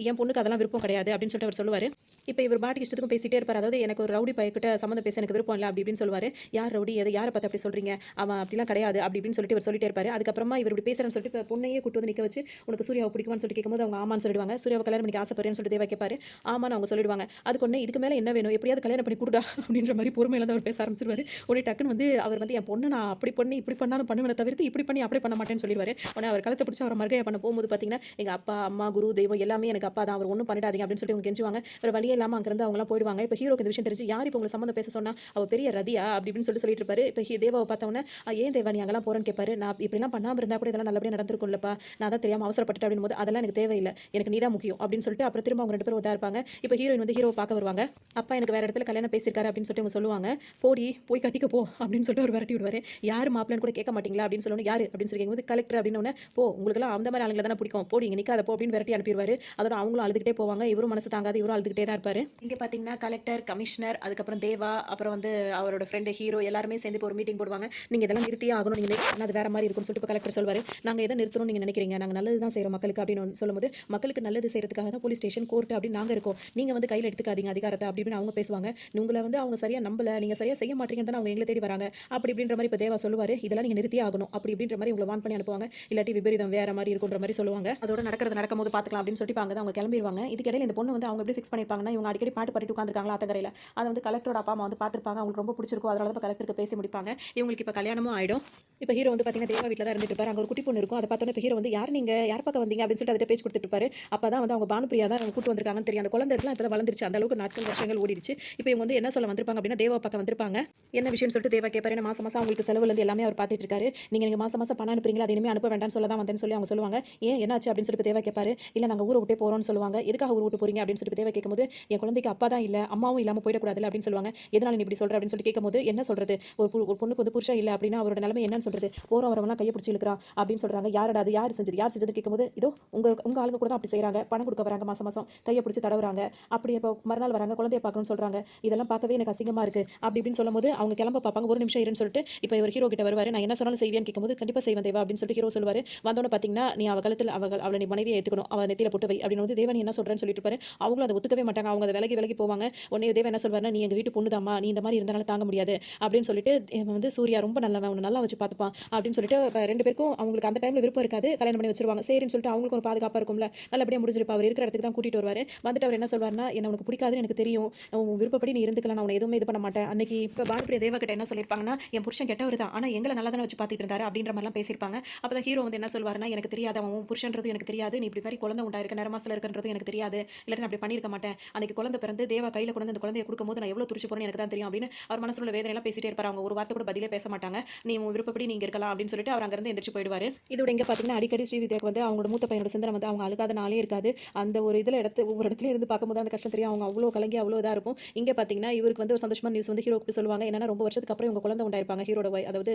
என் பொண்ணுக்கு அதெல்லாம் விருப்பம் கிடையாது அப்படின்னு சொல்லிட்டு அவர் சொல்லுவார். இப்போ இவர் பாட்டுக்கு இஷ்டத்துக்கும் பேசிட்டே இருப்பார். அதாவது எனக்கு ஒரு ரவுடி பையக்கிட்ட சம்மந்தம் பேச எனக்கு விருப்பம் இல்லை அப்படி இப்படின்னு சொல்லுவார். யார் ரவுடி, எதை யாரை பார்த்து அப்படி சொல்றீங்க, அவன் அப்படிலாம் கிடையாது அப்படி இப்படின்னு சொல்லிட்டு இவர் சொல்லிட்டே இருப்பாரு. அதுக்கப்புறமா இவர் இப்படி பேசுறேன்னு சொல்லிட்டு பொண்ணையே கூட்டு வந்து நிற்க வச்சு உனக்கு சூர்யாவை பிடிக்குமான்னு சொல்லி கேட்கும்போது அவங்க ஆமான்னு சொல்லிடுவாங்க. சூர்யாவை கல்யாணம் பண்ணி ஆசைப்படுறேன்னு சொல்லிட்டு தேவா கேட்பாரு. ஆமான்னு அவங்க சொல்லிடுவாங்க. அதுக்கு ஒன்று இதுக்கு மேலே என்ன வேணும், எப்படியாவது கல்யாணம் பண்ணி கொடுடா அப்படின்ற மாதிரி பொறுமையில தான் அவர் பேச ஆரம்பிச்சிருவாரு. உடனே டக்குன்னு வந்து அவர் வந்து என் பொண்ணு நான் அப்படி பண்ணி இப்படி பண்ணாலும் பண்ணுவேன் தவிர்த்து இப்படி பண்ணி அப்படி பண்ண மாட்டேன்னு சொல்லிடுவாரு. உடனே அவர் கழுத்தை பிடிச்சி அவர் மறுகையை பண்ண போகும்போது பார்த்தீங்கன்னா எங்க அப்பா அம்மா குரு தெய்வம் எல்லாமே எனக்கு அப்பா தான், அவர் ஒன்றும் பண்ணிடாதீங்க அப்படின்னு சொல்லிட்டு அவங்க கெஞ்சுவாங்க. ஒரு வழியே இல்லாமல் அங்கிருந்து அவங்களாம் போயிடுவாங்க. இப்போ ஹீரோக்கு இந்த விஷயம் தெரிஞ்சு யார் இப்போ உங்களை சம்மந்தம் பேச சொன்னா, அவ பெரிய ரதியா அப்படி இப்படின்னு சொல்லிட்டு இருப்பாரு. இப்போ தேவாவை பார்த்தவொன்னே ஏன் தேவா நீ அங்கெல்லாம் போறேன்னு கேட்பாரு. நான் இப்படிலாம் பண்ணாமல் இருந்தால் கூட இதெல்லாம் நல்லபடியாக நடந்திருக்கும்லப்பா, நான் தான் தெரியாமல் அவசரப்பட்டு அப்படின்னு போது அதெல்லாம் எனக்கு தேவையில்லை, எனக்கு நீ தான் முக்கியம் அப்படின்னு சொல்லிட்டு அப்புறம் திரும்ப அவங்க 2 பேரும் உதா இருப்பாங்க. இப்போ ஹீரோயின் வந்து ஹீரோவை பார்க்க வருவாங்க. அப்பா எனக்கு வேற இடத்துல கல்யாணம் பேசியிருக்காரு அப்படின்னு சொல்லிட்டு அவங்க சொல்லுவாங்க. போடி போய் கட்டிக்க போ அப்படின்னு சொல்லிட்டு அவர் விரட்டி விடுவாரு. யார் மாப்பிள்ளன்னு கூட கேட்க மாட்டீங்களா அப்படின்னு சொல்லணும். யாரு அப்படின்னு சொல்லி கேட்கும்போது கலெக்டர் அப்படின்னு போ உங்களுக்குலாம் அந்த மாதிரி ஆளுங்களை தானே பிடிக்கும், போடி இங்கே நிற்காத போ அப்படின்னு விரட்டி அனுப்பிடுவாரு. அதோட அவங்களும் அழுதுகிட்டே போவாங்க. இவரும் மனசு தாங்காது, இவரும் அழுதுகிட்டே தான் இருப்பாரு. இங்கே பார்த்தீங்கன்னா கலெக்டர், கமிஷனர், அதுக்கப்புறம் தேவா, அப்புறம் வந்து அவரோட ஃப்ரெண்டு ஹீரோ எல்லாருமே சேர்ந்து இப்போ ஒரு மீட்டிங் போடுவாங்க. நீங்கள் இதெல்லாம் நிறுத்தியே ஆகணும், நீங்கள் அது வேற மாதிரி இருக்கும்னு சொல்லிட்டு கலெக்டர் சொல்வார். நாங்கள் எதை நிறுத்தணும் நீங்கள் நினைக்கிறீங்க, நாங்கள் நல்லது தான் செய்கிறோம் மக்களுக்கு அப்படின்னு சொல்லும்போது மக்களுக்கு நல்லது செய்யறதுக்காக தான் போலீஸ் ஸ்டேஷன் கோர்ட் அப்படின்னு நாங்கள் இருக்கோம், நீங்கள் வந்து கையில் எடுத்துக்காதீங்க அதிகாரத்தை அப்படி இப்படின்னு அவங்க பேசுவாங்க. உங்களை வந்து அவங்க சரியாக நம்பல, நீங்கள் சரியாக செய்ய மாட்டீங்கன்னு தான் அவங்க எங்களை தேடி வராங்க அப்படி இப்படின்ற மாதிரி இப்போ தேவா சொல்லுவார். இதெல்லாம் நீங்கள் நிறுத்தியே ஆகணும் அப்படி இப்படின்ற மாதிரி உங்களை வான் பண்ணி அனுப்புவாங்க. இல்லாட்டி விபரீதம் வேற மாதிரி இருக்குன்ற மாதிரி சொல்லுவாங்க. அதோட நடக்கும்போது பார்த்துக்கலாம் அப்படின்னு சொல்லிட்டு அங்கே அவங்க கிளம்பிடுவாங்க. இதுக்கு இடையில இந்த பொண்ணு வந்து அவங்க எப்படி ஃபிக்ஸ் பண்ணிருப்பாங்கன்னா இவங்க அடிக்கடி பாட்டு பாடிட்டு உட்காந்துருக்காங்களா ஆத்தங்கரையில், அதை வந்து கலெக்டரோட அப்பா அம்மா வந்து பார்த்துருப்பாங்க. அவங்களுக்கு ரொம்ப பிடிச்சிருக்கும். அதனால தான் கலெக்டருக்கு பேசி முடிப்பாங்க. இவங்களுக்கு இப்போ கல்யாணமும் ஆயிடும். இப்போ ஹீரோ வந்து பார்த்தீங்கன்னா தேவா வீட்டில் தான் இருந்துட்டு இருப்பாரு. அங்கே ஒரு குட்டி பொண்ணு இருக்கும். அதை பார்த்தோன்னே இப்போ ஹீரோ வந்து யார் நீங்கள் யார் பக்கம் வந்தீங்க அப்படின்னு சொல்லிட்டு அதை பேச்சு கொடுத்துட்டு இருப்பாரு. அப்போ தான் வந்து அவங்க பானுப்பிரியா தான் கூட்டு வந்திருக்காங்கன்னு தெரியும். அந்த குழந்தைலாம் இப்போ தான் வளர்ந்துருச்சு. அந்த அளவுக்கு நாட்கள் வருஷங்கள் ஓடிடுச்சு. இப்போ இவங்க வந்து என்ன சொல்ல வந்திருப்பாங்க அப்படின்னா தேவா பக்கம் வந்திருப்பாங்க. என்ன விஷயம்னு சொல்லிட்டு தேவா கேட்பாரு. மாசம் மாசம் அவங்களுக்கு செலவுலேருந்து எல்லாமே அவர் பார்த்துட்டு இருக்காரு. நீங்கள் மாசம் மாசம் பணம் அனுப்புறீங்களா, அது இனிமேல் அனுப்ப வேண்டாம்னு சொல்ல தான் வந்தேன்னு சொல்லி அவங்க சொல்லுவாங்க. ஏன் என்னாச்சு அப்படின்னு சொல்லிட்டு தேவா கேட்பாரு. இல்லை நாங்கள் ஊரை விட்டே போகிறோம்னு சொல்லுவாங்க. எதுக்காக ஊர் விட்டு போறீங்க அப்படின்னு சொல்லிட்டு தேவா கேட்கும்போது என் குழந்தைக்கு அப்பா தான் இல்லை அம்மாவும் இல்லாமல் போயிடக்கூடாது அப்படின்னு சொல்லுவாங்க. எதனால நீ இப்படி சொல்ற அப்படின்னு சொல்லி கேட்கும்போது என்ன சொல்றது, ஒரு பொண்ணுக்கு வந்து புருஷன் இல்லை அப்படின்னா அவரோட நிலைமை என்னன்னு என்னன்னு சொல்கிறது, போகிறோம் வரவங்களாம் கையை பிடிச்சி இழுக்கிறான் அப்படின்னு சொல்கிறாங்க. யாரடா அது, யார் செஞ்சது கேட்கும்போது, இதோ உங்கள் ஆளுங்க கூட தான் அப்படி செய்கிறாங்க, பணம் கொடுக்க வராங்க, மாதம் மாதம் கையை பிடிச்சி தடவுறாங்க, அப்படி இப்போ மறுநாள் வராங்க குழந்தைய பார்க்கணும்னு சொல்கிறாங்க, இதெல்லாம் பார்க்கவே எனக்கு அசிங்கமாக இருக்குது அப்படி இப்படின்னு சொல்லும்போது அவங்க கிளம்ப பார்ப்பாங்க. ஒரு நிமிஷம் இருன்னு சொல்லிட்டு இப்போ இவர் ஹீரோ கிட்ட வருவார். நான் என்ன சொன்னாலும் செய்வேன்னு கேட்கும்போது கண்டிப்பாக செய்வேன் தேவா அப்படின்னு சொல்லிட்டு ஹீரோ சொல்லுவார். வந்தோன்னு பார்த்தீங்கன்னா, நீ அவள் கழுத்தில் அவளை நீ மனைவியை ஏற்றுக்கணும், அவள் நெத்தியில் போட்டு வை அப்படின்னு வந்து தேவா நீ என்ன சொல்கிறேன்னு சொல்லிட்டு இருப்பாரு. அவங்களும் அதை ஒத்துக்கவே மாட்டாங்க. அவங்க அதை விலகி போவாங்க. உடனே தேவா என்ன சொல்வாருன்னா, நீ எங்கள் வீட்டு பொண்ணுதாம்மா, நீ இந்த மாதிரி இருந்தாலும் தாங்க முடியாது அப்படின்னு சொல்லிட்டு இவன் வந்து சூர்யா ரொம்ப நல்லவன், அவனை நல்லா வச்சு பார்த்துப்பான் அப்படின்னு சொல்லிட்டு ரெண்டு பேருக்கும் அவங்களுக்கு அந்த டைமில் விருப்பம் இருக்காது, கல்யாணம் பண்ணி வச்சிருவாங்க. சரின்னு சொல்லிட்டு அவங்களுக்கு ஒரு பாதுகாப்பாக இருக்கும்ல, நல்லபடியாக முடிஞ்சிருப்பா. அவர் இருக்கிற இடத்துக்கு தான் கூட்டிட்டு வருவார். வந்துட்டு அவர் என்ன சொல்வார்னா, என்ன உனக்கு பிடிக்காதுன்னு எனக்கு தெரியும், உன் விருப்பப்படி நீ இருந்துக்கலாம், நான் உன்னை எதுவுமே இது பண்ண மாட்டேன். அன்னைக்கு இப்போ பானுப்பிரியா தேவா கிட்ட என்ன சொல்லியிருப்பாங்கன்னா, என் புருஷன் கெட்டவர் தான், ஆனால் எங்களை நல்லா தானே வச்சு பார்த்துட்டு இருந்தாரு அப்படின்ற மாதிரிலாம் பேசியிருப்பாங்க. அப்போ தான் ஹீரோ வந்து என்ன சொல்வாருன்னா, எனக்கு தெரியாது, அவன் உன் புருஷன்றது எனக்கு தெரியாது, நீ இப்படி மாதிரி குழந்தை உண்டாயிருக்க நேர மாசத்தில் இருக்குன்றது எனக்கு தெரியாது, இல்லாட்டி நான் அப்படி பண்ணியிருக்க மாட்டேன். அன்னைக்கு குழந்தை பிறந்து தேவா கையில் கொண்டு அந்த குழந்தையை கொடுக்கும்போது நான் எவ்வளோ துடிச்சு போறேன்னு எனக்கு தான் தெரியும் அப்படின்னு அவர் மனசுல வேதனையெல்லாம் பேசிட்டே இருப்பார். அவங்க ஒரு வார்த்தை கூட பதிலே பேச மாட்டாங்க. நீ உன் விருப்பப்படி நீங்க இருக்கலாம் அப்படின்னு சொல்லிட்டு அவர் அங்கிருந்து எந்திரிச்சு போயிடுவாரு. இதோட இங்க பார்த்தீங்கன்னா அடிக்கடி ஸ்ரீவித்யாக்கு வந்து அவங்களோட மூத்த பையனோட சிந்தனை வந்து அவங்க அழுகாத நாளே இருக்காது. அந்த ஒரு இதில் ஒவ்வொரு இடத்துல இருந்து பார்க்கும்போது அந்த கஷ்டம் தெரியும். அவங்க அவ்வளோ கலங்கி அவ்வளோ இதாக இருக்கும். இங்கே பார்த்தீங்கன்னா இவருக்கு வந்து ஒரு சந்தோஷமான நியூஸ் வந்து ஹீரோக்கு சொல்லுவாங்க. என்னன்னா ரொம்ப வருஷத்துக்கு அப்புறம் இவங்க குழந்தை உண்டாயிருப்பாங்க. ஹீரோட அதாவது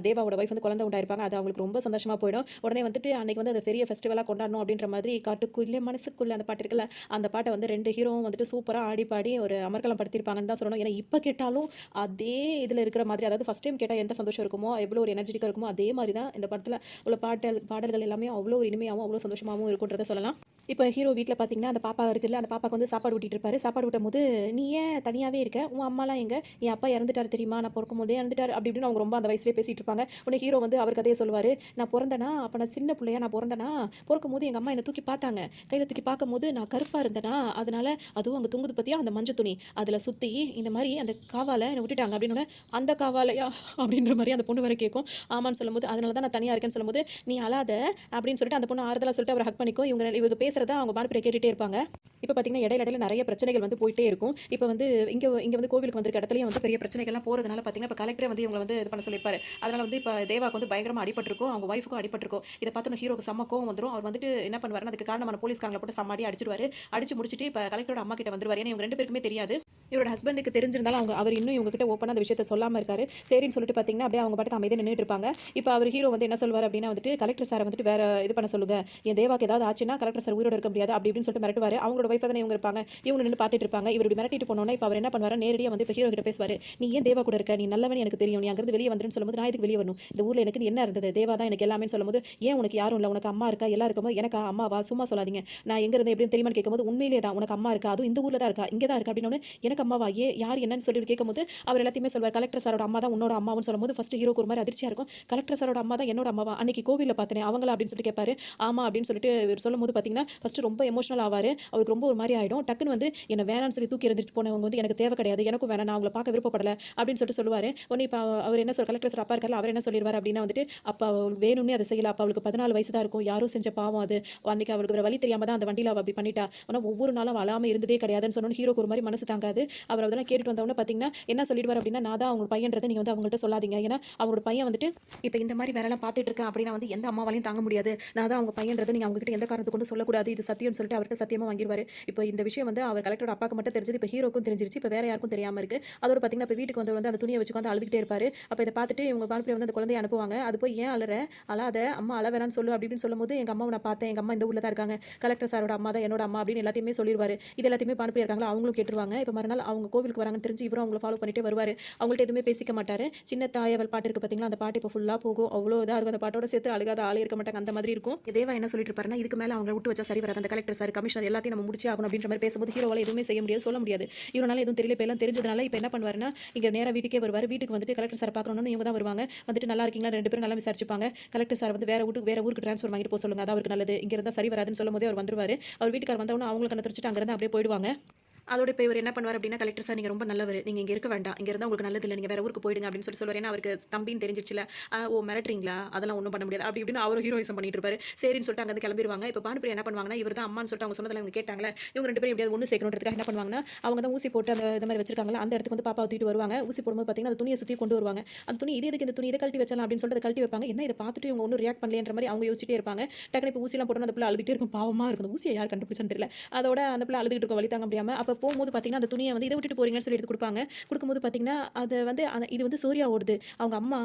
தேவாவோட வைஃப் வந்து குழந்தை உண்டாயிருப்பாங்க. அது அவங்களுக்கு ரொம்ப சந்தோஷமா போயிடும். உடனே வந்துட்டு அன்னைக்கு வந்து அதை பெரிய ஃபெஸ்டிவலாக கொண்டாடணும் அப்படின்ற மாதிரி காட்டுக்குள்ளே மனசுக்குள்ளே அந்த பாட்டு இருக்குல்ல, அந்த பாட்டை வந்து ரெண்டு ஹீரோவும் வந்துட்டு சூப்பராக ஆடி பாடி ஒரு அமர்க்கலம் படுத்திருப்பாங்கன்னு தான் சொல்லணும். ஏன்னா இப்போ கேட்டாலும் அதே இதில் இருக்கிற மாதிரி, அதாவது ஃபஸ்ட் டைம் கேட்டால் எந்த சந்தோஷம் இருக்குமோ, எவ்வளோ ஒரு எனர்ஜெட்டிக்காக இருக்குமோ, அதே மாதிரி தான் இந்த படத்தில் உள்ள பாடல்கள் எல்லாமே அவ்வளோ ஒரு இனிமையாகவும் அவ்வளோ சந்தோஷமாகவும் இருக்குன்றதை சொல்லலாம். இப்போ ஹீரோ வீட்டில் பார்த்தீங்கன்னா அந்த பாப்பா இருக்குல்ல, அந்த பாப்பாக்கு வந்து சாப்பாடு ஊட்டிட்டு இருப்பாரு. சாப்பாடு ஊட்டும் போது, நீ ஏன் தனியாகவே இருக்க, உன் அம்மாலாம் எங்க, என் அப்பா இறந்துட்டாரு தெரியுமா, நான் பிறக்கும் போதே இறந்துட்டாரு அப்படி இப்படின்னு அவங்க ரொம்ப அந்த வயசுலேயே பேசிட்டு இருப்பாங்க. உடனே ஹீரோ வந்து அவர் கதையை சொல்லுவார். நான் பிறந்தேனா, அப்போ நான் சின்ன பிள்ளையா நான் பிறந்தேனா, பிறக்கும் போது எங்கள் அம்மா என்னை தூக்கி பார்த்தாங்க, கையில் தூக்கி பார்க்கும்போது நான் கருப்பாக இருந்தேனா, அதனால அதுவும் அங்கே தூங்குது பற்றியா அந்த மஞ்சள் துணி அதில் சுற்றி இந்த மாதிரி அந்த காவாலை என்னை விட்டுட்டாங்க அப்படின்னு. அந்த காவாலையா அப்படின்ற மாதிரி அந்த பொண்ணு வரை கேட்கும். ஆமான்னு சொல்லும்போது, அதனால தான் நான் தனியாக இருக்கேன்னு சொல்லும்போது, நீ அழாத அப்படின்னு சொல்லிட்டு அந்த பொண்ணு ஆறுதலாக சொல்லிட்டு அவர் ஹக் பண்ணிக்கும். இவங்க பேசுகிறத அவங்க பானுப்பிரியா கேட்டுகிட்டே இருப்பாங்க. இப்போ பார்த்தீங்கன்னா இடையில நிறைய பிரச்சனைகள் வந்து போயிட்டே இருக்கும். இப்போ வந்து இங்கே வந்து கோவிலுக்கு வந்திருக்க இடத்துலையும் வந்து பெரிய பிரச்சனைகள்லாம் போகிறதுனால பார்த்தீங்கன்னா இப்போ கலெக்டரே வந்து இவங்களை வந்து இது பண்ண சொல்லியிருப்பாரு. அதனால் வந்து இப்போ தேவாக்கு வந்து பயங்கரமாக அடிபட்டிருக்கும், அவங்க ஒய்ஃபுக்கும் அடிபட்டிருக்கும். இதை பார்த்து ஹீரோக்கு செம்ம கோவம் வந்துடும். அவர் வந்துட்டு என்ன பண்ணுவாருன்னா, அதுக்கு காரணமான போலீஸ்காரங்களை போட்டு சம்மாடி அடிச்சிருவாரு. அடிச்சு முடிச்சுட்டு இப்போ கலெக்டரோட அம்மா கிட்ட வந்துருவாரு. ஏன்னா இவங்க ரெண்டு பேருக்குமே தெரியாது. இவரோட ஹஸ்பண்டுக்கு தெரிஞ்சிருந்தாலும் அவர் இன்னும் இவங்க கிட்ட ஓப்பனாக அந்த விஷயத்தை சொல்லாமல் இருக்காரு. சரின்னு சொல்லிட்டு பார்த்தீங்கன்னா அப்படியே அவங்க பாட்டுக்கு அமைதியாக நின்றுட்டு இருப்பாங்க. இப்போ அவர் ஹீரோ வந்து என்ன சொல்வார் அப்படின்னா வந்துட்டு, கலெக்டர் சாரை வந்துட்டு வேற இது பண்ண சொல்லுங்க, என் தேவாக்கு ஏதாவது ஆச்சுன்னா கலெக்டர் சார் உயிரோட இருக்க முடியாது அப்படி இப்படின்னு சொல்லிட்டு மிரட்டுவார். அவங்களோட வைஃப் தானே இவங்க இருப்பாங்க, இவங்க நின்று பார்த்துட்டு இருப்பாங்க. இவர் இப்படி மிரட்டிட்டு போனோன்னா இப்போ அவர் என்ன பண்ணுவார், நேரடியாக வந்து இப்போ ஹீரோ கிட்ட பேசுவார். நீ ஏன் தேவா கூட இருக்க, நீ நல்லவன் எனக்கு தெரியும், நீ அங்கிருந்து வெளியே வந்துருன்னு சொல்லும்போது, நான் இதுக்கு வெளியே வரணும், இந்த ஊரில் எனக்கு என்ன இருந்தது, தேவா தான் எனக்கு எல்லாமே சொல்லும்போது, ஏன் உனக்கு யாரும் இல்லை, உனக்கு அம்மா இருக்கா, எல்லாம் இருக்கும்போது எனக்கு அம்மாவா, சும்மா சொல்லாதீங்க, நான் எங்க இருந்து எப்படின்னு தெரியுமான்னு கேட்கும்போது, உண்மையிலே தான் உனக்கு அம்மா இருக்கா, அதுவும் இந்த ஊரில் தான் இருக்கா, இங்கே தான் இருக்கா அப்படின்னு. எனக்கு அம்மாவா, யார் என்னன்னு சொல்லிட்டு கேட்கும்போது அவர் எல்லாத்தையுமே சொல்வார். கலெக்டர் சாரோட அம்மா தான் உன்னோட அம்மாவும் சொல்லும்போது ஃபர்ஸ்ட் ஹீரோக்கு ஒரு மாதிரி அதிர்ச்சியாக இருக்கும். கலெக்டர் சாரோட அம்மா தான் என்னோட அம்மாவா, அன்னைக்கு கோவிலில் பார்த்தேன் அவங்களா அப்படின்னு சொல்லிட்டு கேட்பாரு. ஆமா அப்படின்னு சொல்லிட்டு இவர் சொல்லும்போது பார்த்தீங்கன்னா ஃபர்ஸ்ட் ரொம்ப எமோஷனல் ஆவார். அவருக்கு ரொம்ப ஒரு மாதிரி ஆகிடும். டக்குன்னு வந்து என்ன வேணான்னு சொல்லி தூக்கி எறிஞ்சிட்டு போனவங்க வந்து எனக்கு தேவை கிடையாது, எனக்கும் வேணாம், நான் அவங்கள பார்க்க விருப்பப்படலை அப்படின்னு சொல்லிட்டு சொல்லுவார். உடனே இப்போ அவர் என்ன கலெக்டர் சார் அப்பா இருக்காரு, அவர் என்ன சொல்லிடுவார் அப்படின்னா வந்துட்டு, அப்போ அவளுக்கு வேணும்னே அதை செய்யல, அப்போ அவளுக்கு 14 வயசு தான் இருக்கும், யாரும் செஞ்ச பாவம் அது, அன்னைக்கு அவளுக்கு வேற வழி தெரியாம தான் அந்த வண்டியில் அவள் அப்படி பண்ணிட்டா, ஆனால் ஒவ்வொரு நாளும் அழாமல் இருந்ததே கிடையாதுன்னு சொன்னோன்னு ஹீரோக்கு ஒரு மாதிரி மனசு தாங்காது. அவர் அதெல்லாம் கேட்டுட்டு வந்தவொடனே பார்த்தீங்கன்னா என்ன சொல்லிடுவார் அப்படின்னா, நான் தான் அவங்க பையன்றதை நீங்கள் வந்து அவங்கள்ட்ட சொல்லாதீங்க, ஏன்னா அவங்களோட பையன் வந்துட்டு இப்போ இந்த மாதிரி வேலைலாம் பார்த்துட்டு இருக்கேன் அப்படின்னா வந்து எந்த அம்மாவாலையும் தாங்க முடியாது, நான் தான் அவங்க பையன்றதை நீங்கள் அவங்ககிட்ட எந்த காரணத்தை கொண்டு சொல்லக்கூடாது, இது சத்தியம்னு சொல்லிட்டு அவர்கிட்ட சத்தியமாக வாங்கிடுவார். இப்போ இந்த விஷயம் வந்து அவர் கலெக்டரோட அப்பாவுக்கு மட்டும் தெரிஞ்சது, இப்போ ஹீரோக்கும் தெரிஞ்சிருச்சு, இப்போ வேற யாருக்கும் தெரியாமல் இருக்கு. அதோட பார்த்தீங்கன்னா இப்போ வீட்டுக்கு வந்து அந்த துணியை வச்சு வந்து அழுதுகிட்டே இருப்பார். அப்போ இதை பார்த்துட்டு இவங்க பானுப்பிரியா வந்து அந்த குழந்தைய அனுப்புவாங்க. அது போய் ஏன் அழாத அம்மா அழ வேணான்னு சொல்லு அப்படின்னு சொல்லும்போது, எங்கள் அம்மாவை நான் பார்த்தேன், எங்கள் அம்மா இந்த ஊரில் தான் இருக்காங்க, கலெக்டர் சாரோட அம்மா தான் என்னோட அம்மா அப்படின்னு எல்லாத்தையுமே சொல்லிடுவார். இது எல்லாத்தையுமே பானுப்பிரியா இருக்காங்களா அவங்களும் கேட்டுருவாங்க. இப்போ மறுநாள் அவங்க கோவிலுக்கு வராங்கன்னு தெரிஞ்சு இவரும் அவங்கள ஃபாலோ பண்ணிட்டே வருவார். அவங்கள்ட்ட எதுவுமே பேசிக்க மாட்டார். சின்ன தாயவள் பாட்டு இருக்குது பார்த்தீங்களா, அந்த பாட்டு இப்போ ஃபுல்லாக போகும், அவ்வளோ இதாக இருக்கும். அந்த பாட்டோட சேர்த்து அழுகாத ஆளே இருக்க மாட்டாங்க, அந்த மாதிரி இருக்கும். தேவா என்ன சொல்லிட்டு இருப்பாருன்னா, இதுக்கு மேலே அவங்க விட்டு வச்சா சரி வராது, அந்த கலெக்டர் சார் கமிஷனர் எல்லாத்தையும் நம்ம முடிச்சே ஆகணும் அப்படின்ற மாதிரி பேசும்போது ஹீரோவால் எதுவுமே செய்ய முடியாது, சொல்ல முடியாது. இவனால எதுவும் தெரியல. இப்போ எல்லாம் தெரிஞ்சதுனால இப்போ என்ன பண்ணுவாருன்னா, இங்கே நேராக வீட்டுக்கே வருவார். வீட்டுக்கு வந்துட்டு கலெக்டர் சார் பார்க்கணும்னு இவங்க தான் வருவாங்க. வந்துட்டு நல்லா இருக்கீங்களா, ரெண்டு பேரும் நல்லா விசாரிச்சுப்பாங்க. கலெக்டர் சார் வந்து வேற ஊருக்கு ட்ரான்ஸ்ஃபர் வாங்கிட்டு போக சொல்லுங்க, அது அவருக்கு நல்லது, இங்கே இருந்தால் சரி வராதுன்னு சொல்லும் போதே அவர் வந்துருவார். அவர் வீட்டுக்கார் வந்தவொன்னே அவங்களுக்கு கண்ணை தெரிச்சிட்டு அங்கேருந்து அப்படியே போயிடுவாங்க. அதோட இப்போ இவர் என்ன பண்ணுவார் அப்படின்னா, கலெக்டர் சார் நீங்கள் ரொம்ப நல்லவர், நீங்கள் இங்கே இருக்க வேண்டாம், இங்கே இருந்தால் உங்களுக்கு நல்லது இல்லை, நீங்கள் வேற ஊருக்கு போயிடுங்க அப்படின்னு சொல்லுவார். ஏன்னா அவருக்கு தம்பின்னு தெரிஞ்சிச்சுல, ஓ மிரட்டுறீங்களா, அதெல்லாம் ஒன்றும் பண்ண முடியாது அப்படி இப்படின்னு அவரும் ஹீரோயிசம் பண்ணிட்டு இருப்பாரு. சரின்னு சொல்லிட்டு அங்கே கிளம்பிடுவாங்க. இப்போ பானுப்பிரியா என்ன பண்ணுவாங்கன்னா, இவர் தான் அம்மான்னு சொல்லிட்டு அவங்க சொன்னதில் இவங்க கேட்டாங்களே, இவங்க ரெண்டு பேரும் எப்படியாவது ஒன்று சேர்க்கணுன்றதுக்காக என்ன பண்ணுவாங்கன்னா, அவங்க தான் ஊசி போட்டு அந்த இது மாதிரி வச்சிருக்காங்களா, அந்த இடத்துக்கு வந்து பாப்பா தூக்கிட்டு வருவாங்க. ஊசி போடும்போது பார்த்தீங்கன்னா அந்த துணியை சுற்றி கொண்டு வருவாங்க. அந்த துணி இது எதுக்கு, இந்த துணி இதை கழட்டி வச்சலாம் அப்படின்னு சொல்லிட்டு அதை கழட்டி வைப்பாங்க. என்ன இதை பார்த்துட்டு இவங்க ஒன்றும் ரியாக்ட் பண்ணலன்ற மாதிரி அவங்க யோசிச்சுட்டே இருப்பாங்க. டக்குனு இப்போ ஊசிலாம் போட்டோன்னு அந்த பிள்ளை அழுதுகிட்டே இருக்கும், பாவமாக இருக்கும், ஊசியை யார் கண்டுபிடிச்சான்னு தெரியல. அதோட அந்த பிள்ளை அழுதுகிட்டு இருக்கும் வழி தாங்க முடியாமல். அப்போ போகும்போது பார்த்தீங்கன்னா, அந்த துணிய வந்து இத விட்டுட்டு போறீங்கன்னு சொல்லி எடுத்து குடுப்பாங்க. குடுக்கும்போது பார்த்தீங்கன்னா, அது வந்து இது வந்து சூர்யாவோடது. அவங்க அம்மா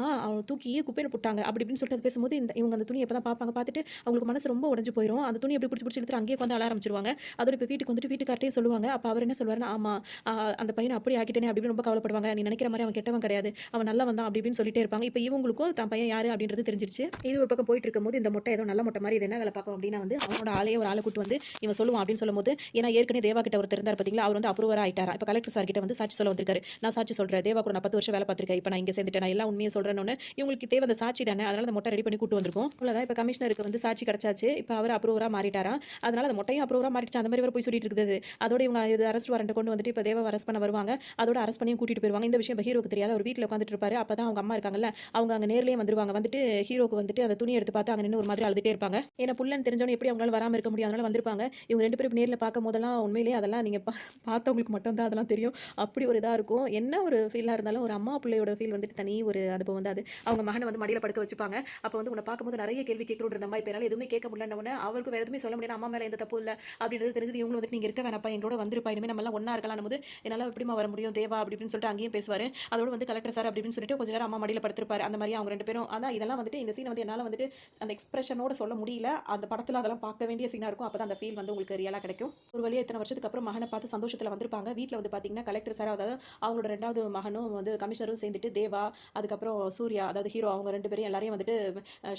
தூக்கி குப்பையில போட்டாங்க. அப்படி இப்படின்னு சொல்லிட்டு அது பேசும்போது, இவங்க அந்த துணிய இப்பதான் பார்ப்பாங்க. பார்த்துட்டு அவங்களுக்கு மனசு ரொம்ப உடைஞ்சு போயிரும். அந்த துணிய எப்படி புடிச்சு இழுத்துட்டு அங்கேயே உட்காந்து அழ ஆரம்பிச்சுருவாங்க. அதோட இப்ப வீட்டுக்கு வந்துட்டு வீட்டுக்கார்ட்டயும் சொல்லுவாங்க. அப்ப அவர் என்ன சொல்லுவாருன்னா, "ஆமா, அ அந்த பையன அப்படி ஆக்கிட்டேனே" அப்படி இப்படின்னு ரொம்ப கவலைப்படுவாங்க. "நீ நினைக்கிற மாரி அவன் கெட்டவன் கிடையாது. அவன் நல்லவன் தான்" அப்படி இப்படின்னு சொல்லிட்டே இருப்பாங்க. இப்ப இவங்களுக்கும் தான் பையன் யாரு அப்படின்றது தெரிஞ்சிருச்சு. இது ஒரு பக்கம் போயிட்டு இருக்கும்போது, இந்த மொட்டை ஏதோ நல்ல மொட்டை மாரி இது என்ன வேலை பார்க்கும் அப்படின்னா வந்து, அவனோட ஆளையே ஒரு ஆள கூட்டு வந்து இவன் சொல்லுவான் அப்படின்னு சொல்லும்போது, ஏன்னா ஏற்கனவே தேவா கிட்ட ஒருத்தர் இருந்தார் பார்த்தீங்களா, அவர் வந்து அப்ரூவரா ஆயிட்டாராம். இப்ப கலெக்டர் சார் கிட்ட வந்து சாட்சி சொல்ல வந்திருக்காரு. "நான் சாட்சி சொல்றேன். தேவா கூட நான் 10 வருஷம் வேலை பார்த்திருக்கேன். இப்ப நான் இங்க சேர்ந்துட்டேன். நான் எல்லா உண்மையும் சொல்றேன்னோனே, இவங்களுக்கு தேவை அந்த சாட்சி தானே. அதனால அந்த மொட்டை ரெடி பண்ணி கூட்டு வந்திருக்கோம். அவ்வளவுதான். இப்ப கமிஷனருக்கு வந்து சாட்சி கிடைச்சாச்சு. இப்ப அவர் அப்ரூவரா மாறிட்டாராம். அதனால அந்த மொட்டையும் அப்ரூவரா மாறிடுச்சு. அந்த மாரி வேற போய் சொல்லிட்டு இருக்குது. அதோட இவங்க இது அரெஸ்ட் வாரண்ட் கொண்டு வந்துட்டு இப்ப தேவாவ அரெஸ்ட் பண்ண வருவாங்க. அதோட அரெஸ்ட் பண்ணியும் கூட்டிட்டு போயிருவாங்க. இந்த விஷயம் இப்ப ஹீரோக்கு தெரியாது. அவர் வீட்ல உட்கார்ந்துட்டு இருப்பாரு. அப்பதான் அவங்க அம்மா இருக்காங்கல்ல, அவங்க அங்க நேர்லயே வந்துருவாங்க. வந்துட்டு ஹீரோக்கு வந்துட்டு அந்த துணி எடுத்து பார்த்து அங்க நின்னு ஒரு மாதிரி அழுதுட்டே இருப்பாங்க. ஏன்னா புள்ளன்னு தெரிஞ்சவனே எப்படி அவங்களால வராம இருக்க முடியும். அதனால வந்திருப்பாங்க. இவங்க 2 பேரும் நேர்ல பார்க்கும்போதெல்லாம் உண்மையிலேயே அதெல்லாம் நீங்க பார்த்தவங்களுக்கு மட்டும் தான் அதெல்லாம் தெரியும். அப்படி ஒரு இதா இருக்கும். என்ன ஒரு ஃபீலா இருந்தாலும் ஒரு அம்மா பிள்ளையோட ஃபீல் வந்துட்டு தனி ஒரு அனுபவம் வந்து அது. அவங்க மகன வந்து மடியில படுக்க வச்சுப்பாங்க. அப்ப வந்து உன்ன பார்க்கும்போது நெறைய கேள்வி கேட்கணும்னு இருந்தம்மா. இப்ப என்னால எதுவுமே கேட்க முடியலன்னவுனே, அவருக்கு வேற எதுவுமே சொல்ல முடியல. அம்மா மேல எந்த தப்பும் இல்ல அப்படின்றது தெரிஞ்சது. இவங்களும் வந்துட்டு நீங்க இருக்க வேணாம்ப்பா, எங்களோட வந்துருப்பா. இனிமே நம்ம எல்லாம் ஒண்ணா இருக்கலாம்னும்போது, என்னால எப்படிம்மா வர முடியும் தேவா அப்படி இப்படின்னு சொல்லிட்டு அங்கேயும் பேசுவாரு. அதோட வந்து கலெக்டர் சார் அப்படி இப்படின்னு சொல்லிட்டு கொஞ்ச நேரம் அம்மா மடியில படுத்திருப்பாரு. அந்த மாரி அவங்க 2 பேரும் அதான் இதெல்லாம் வந்துட்டு இந்த சீன் வந்து என்னால வந்துட்டு அந்த எக்ஸ்பிரஷனோட சொல்ல முடியல. அந்த படத்துல அதெல்லாம் பார்க்க வேண்டிய சீனா இருக்கும். அப்பதான் அந்த ஃபீல் வந்து உங்களுக்கு ரியலா கிடைக்கும். ஒரு வழியா இத்தனை வருஷத்துக்கு அப்புறம் மகன பார்த்து சந்தோஷத்துல வந்திருப்பாங்க. வீட்ல வந்து பார்த்தீங்கன்னா, கலெக்டர் சார் அதாவது அவங்களோட 2வது மகனும் வந்து கமிஷனரும் சேர்ந்துட்டு தேவா, அதுக்கப்புறம் சூர்யா அதாவது ஹீரோ அவங்க 2 பேரையும் எல்லாரையும் வந்துட்டு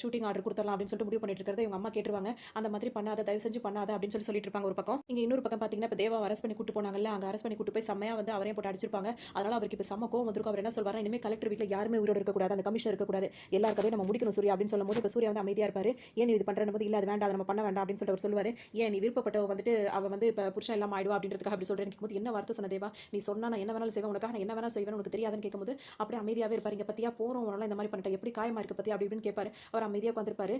ஷூட்டிங் ஆர்டர் குடுத்துறலாம் அப்படின்னு சொல்லிட்டு முடிவு பண்ணிட்டு இருக்கிறத இவங்க அம்மா கேட்டுருவாங்க. அந்த மாதிரி பண்ணாத, தயவு செஞ்சு பண்ணாத அப்படின்னு சொல்லிட்டு இருப்பாங்க ஒரு பக்கம். இங்க இன்னொரு பக்கம் பார்த்தீங்கன்னா, இப்ப தேவாவ அரெஸ்ட் பண்ணி கூட்டு போனாங்கல்ல, அங்க அரெஸ்ட் பண்ணி கூட்டு போய் செம்மையா வந்து அவரையும் போட்டு அடிச்சிருப்பாங்க. அதனால அவருக்கு இப்ப செம்ம கோவம் வந்திருக்கும். அவர் என்ன சொல்வாருன்னா, இனிமே கலெக்டர் வீட்ல யாருமே உயிரோட இருக்கக்கூடாது. அந்த கமிஷனர் இருக்கக்கூடாது. எல்லார் கதையும் நம்ம முடிக்கணும் சூர்யா அப்படின்னு சொல்லும்போது, இப்ப சூர்யா வந்து அமைதியா இருப்பாரு. ஏன் நீ இது பண்றன்னு போது, இல்ல அது வேண்டாம், அதை நம்ம பண்ண வேண்டாம் அப்படின்னு சொல்லிட்டு அவர் சொல்லுவாரு. ஏன் நீ விருப்பப்பட்டவ வந்துட்டு அவ வந்து இப்ப புருஷன் இல்லாம ஆயிடுவா அப்படின்றதுக்காக அப்படி சொல்றேன்னு கேட்கும்போது, என்ன வார்த்தை சொன்ன தேவா, நீ சொன்னா நான் என்ன வேணாலும் செய்வேன், உனக்காக நான் என்ன வேணாலும் செய்வேன் உனக்கு தெரியாதுன்னு கேட்கும்போது, அப்படியே அமைதியாவே இருப்பாரு. இங்க பத்தியா போறோம் உன்னால இந்த மாதிரி பண்ணிட்ட, எப்படி காயமா இருக்கு பத்தியா அப்படி இப்படின்னு கேட்பாரு. அவர் அமைதியா உட்கார்ந்திருப்பாரு.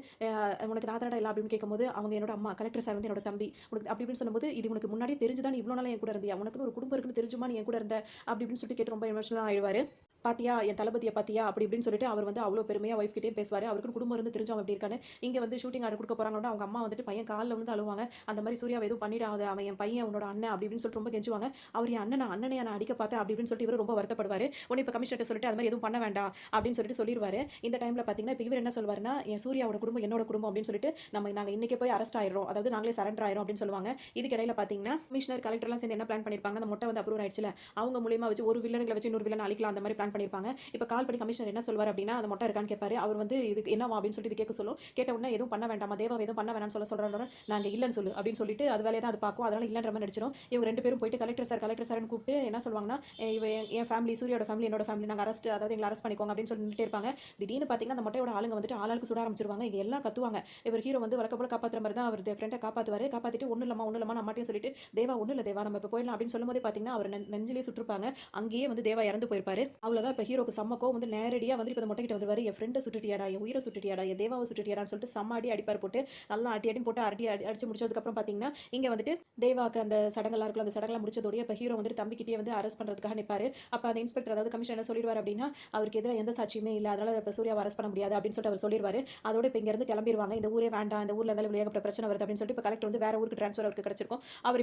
உனக்கு நான் தானடா எல்லாம் அப்படின்னு கேட்கும்போது, அவங்க என்னோட அம்மா கலெக்டர் சார் வந்து என்னோட தம்பி. உனக்கு அப்படி இப்படின்னு சொல்லும்போது, இது உனக்கு முன்னாடியே தெரிஞ்சுதான் நீ இவ்வளவு நாளா என் கூட இருந்தியா, உனக்குன்னு ஒரு குடும்பம் இருக்குன்னு தெரிஞ்சுமா நீ என் கூட இருந்த அப்படி இப்படின்னு சொல்லிட்டு கேட்டு ரொம்ப எமோஷனலா ஆயிடுவாரு. பாத்தியா என் தளபதிய பாத்தியா அப்படி இப்படின்னு சொல்லிட்டு அவர் வந்து அவ்வளோ பெருமையா ஒய்ஃப் கிட்டே பேசுவாரு. அவருக்கு குடும்பம் இருந்து தெரிஞ்சு அவன் எப்படி இருக்கான்னு. இங்க வந்து ஷூட்டிங் ஆர்டர் கொடுக்க போறாங்கன்னா அவங்க அம்மா வந்துட்டு பையன் கால்ல விழுந்து அழுவாங்க. அந்த மாதிரி சூர்யாவை எதுவும் பண்ணிடாத, அவன் என் பையன் உன்னோட அண்ணன் அப்படி இப்படின்னு சொல்லிட்டு ரொம்ப கெஞ்சுவாங்க. அவர் என் அண்ணனைய நான் அடிக்க பார்த்தேன் அப்படி இப்படின்னு சொல்லிட்டு இவர் ரொம்ப வருத்தப்படுவாரு. உடனே இப்ப கமிஷனர் சொல்லிட்டு அது மாதிரி எதுவும் பண்ண வேண்டாம் அப்படின்னு சொல்லிட்டு சொல்லிடுவாரு. இந்த டைம்ல பாத்தீங்கன்னா இப்ப இவர் என்ன சொல்வாருன்னா, என் சூர்யாவோட குடும்பம் என்னோட குடும்பம் அப்படின்னு சொல்லிட்டு நாங்க இன்னைக்கே போய் அரெஸ்ட் ஆயிடுறோம், அதாவது நாங்களே சரண்டர் ஆயிரும் அப்படின்னு சொல்லுவாங்க. இதுக்கு இடையில பாத்தீங்கன்னா கமிஷனர் கலெக்டர் எல்லாம் சேர்ந்து என்ன பிளான் பண்ணிருப்பாங்க, அந்த மொட்டை வந்து அப்ரூவ் ஆயிடுச்சுல, அவங்க மூலியமா வச்சு ஒரு வில்லனுங்களை வச்சு இன்னொரு வில்லன் அழிக்கலாம் அந்த மாதிரி பிளான் பண்ணிருப்பாங்க. இப்ப கால் பண்ணி கமிஷனர் என்ன சொல்வார் அப்படின்னா, அந்த மொட்டை இருக்கான்னு கேட்பாரு. அவர் வந்து இதுக்கு என்னவா அப்படின்னு சொல்லிட்டு இது கேட்க சொல்லும். கேட்ட உடனே எதுவும் பண்ண வேண்டாமா, தேவாவை எதுவும் பண்ண வேணாம்னு சொல்றாரு. நாங்க இல்லன்னு சொல்லு அப்படின்னு சொல்லிட்டு அது வேலையை தான் அது பார்க்கும். அதனால இல்லன்ற மாதிரி நடிச்சிடும். இவங்க 2 பேரும் போயிட்டு கலெக்டர் சார்னு கூப்பிட்டு என்ன சொல்லுவாங்கன்னா, இவ என் ஃபேமிலி, சூர்யாவோட ஃபேமிலி, என்னோட ஃபேமிலி, நாங்க அதாவது எங்களை அரெஸ்ட் பண்ணிக்கோங்க அப்படின்னு சொல்லிட்டு இருப்பாங்க. திடீர்னு பாத்தீங்கன்னா அந்த மொட்டையோட ஆளுங்க வந்துட்டு ஆளாளுக்கு சுட ஆரம்பிச்சிருவாங்க. இங்க எல்லாம் கத்துவாங்க. இவர் ஹீரோ வந்து வழக்க போல காப்பாத்துற மாதிரி தான் அவர் ஃப்ரெண்டை காப்பாத்துவாரு. காப்பாத்திட்டு ஒண்ணு இல்லம்மா அம்மாட்டையும் சொல்லிட்டு, தேவா ஒண்ணு இல்ல தேவா நம்ம இப்ப போயிடலாம் அப்படின்னு சொல்லும்போது பாத்தீங்கன்னா அவர் நெஞ்சிலே சுட்டிருப்பாங்க. அங்கேயே வந்து தேவா இறந்து போயிருப்பாரு. அவ்வளவுதான். இப்ப ஹீரோக்கு செம்ம கோவம் வந்து நேரடியா வந்து இப்ப மொட்டை கிட்ட வந்துருவாரு. என் ஃப்ரெண்டை சுட்டுட்டியாடா, என் உயிரை சுட்டுட்டியாடா, என் தேவாவை சுட்டுட்டியாடான்னு சொல்லிட்டு செம்ம அடிப்பார் போட்டு நல்லா அடின்னு போட்டு அடிச்சு முடிச்சதுக்கு அப்புறம் பாத்தீங்கன்னா இங்க வந்துட்டு தேவாக்கு அந்த சடங்கெல்லாம் இருக்குல்ல, அந்த சடங்கெல்லாம் முடிச்சதோடய இப்ப ஹீரோ வந்துட்டு தம்பிக்கிட்டே வந்து அரெஸ்ட் பண்றதுக்காக நிப்பாரு. அப்ப அந்த இன்ஸ்பெக்டர் அதாவது கமிஷனர் என்ன சொல்லிடுவாரு அப்படின்னா, அவருக்கு எதிராக எந்த சாட்சியுமே இல்ல, அதனால இப்ப சூர்யாவை அரெஸ்ட் பண்ண முடியாது அப்படின்னு சொல்லிட்டு அவர் சொல்லிடுவாரு. அதோட இப்ப இங்க இருந்து கிளம்பிடுவாங்க. இந்த ஊரே வேண்டாம், இந்த ஊர்ல இருந்தாலும் ஏகப்பட்ட பிரச்சனை வருது அப்படின்னு சொல்லிட்டு இப்ப கலெக்டர் வந்து வேற ஊருக்கு ட்ரான்ஸ்ஃபர் அவருக்கு கிடைச்சிருக்கும்.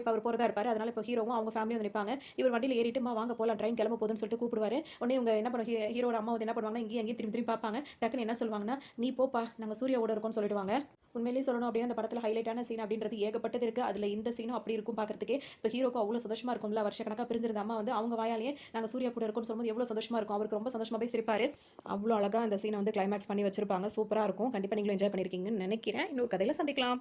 அவர் போறதா இருப்பாரு. அதனால இப்ப ஹீரோவும் அவங்க ஃபேமிலி வந்து நிப்பாங்க. இவர் வண்டியில ஏறிட்டு வாங்க போலாம், ட்ரெயின் கிளம்ப போகுதுன்னு சொல்லிட்டு கூப்பிடுவாரு. உடனே இவங்க என்ன பண்ணுவாங்க, ஹீரோட அம்மா வந்து என்ன பண்ணுவாங்கன்னா, இங்கேயும் திரும்பி பார்ப்பாங்க. டக்குன்னு என்ன சொல்லுவாங்கன்னா, நீ போப்பா நாங்க சூர்யாவோட இருக்கோம்னு சொல்லிடுவாங்க. உண்மையிலேயே சொல்லணும் அப்படின்னா அந்த படத்துல ஹைலைட்டான சீன் அப்படின்றது ஏகப்பட்டது இருக்கு. அதுல இந்த சீனும் அப்படி இருக்கும் பார்க்கறதுக்கே. இப்ப ஹீரோக்கு அவ்வளவு சந்தோஷமா இருக்கும்ல, வருஷக்கணக்கா பிரிஞ்சிருந்த அம்மா வந்து அவங்க வாயாலேயே நாங்க சூர்யா கூட இருக்கோம்னு சொல்லும்போது எவ்வளவு சந்தோஷமா இருக்கும். அவருக்கு ரொம்ப சந்தோஷமா போய் சிரிப்பாரு. அவ்வளோ அழகா அந்த சீனை வந்து கிளைமேக்ஸ் பண்ணி வச்சிருப்பாங்க. சூப்பரா இருக்கும். கண்டிப்பா நீங்களும் என்ஜாய் பண்ணிருக்கீங்கன்னு நினைக்கிறேன். இன்னொரு கதையில சந்திக்கலாம்.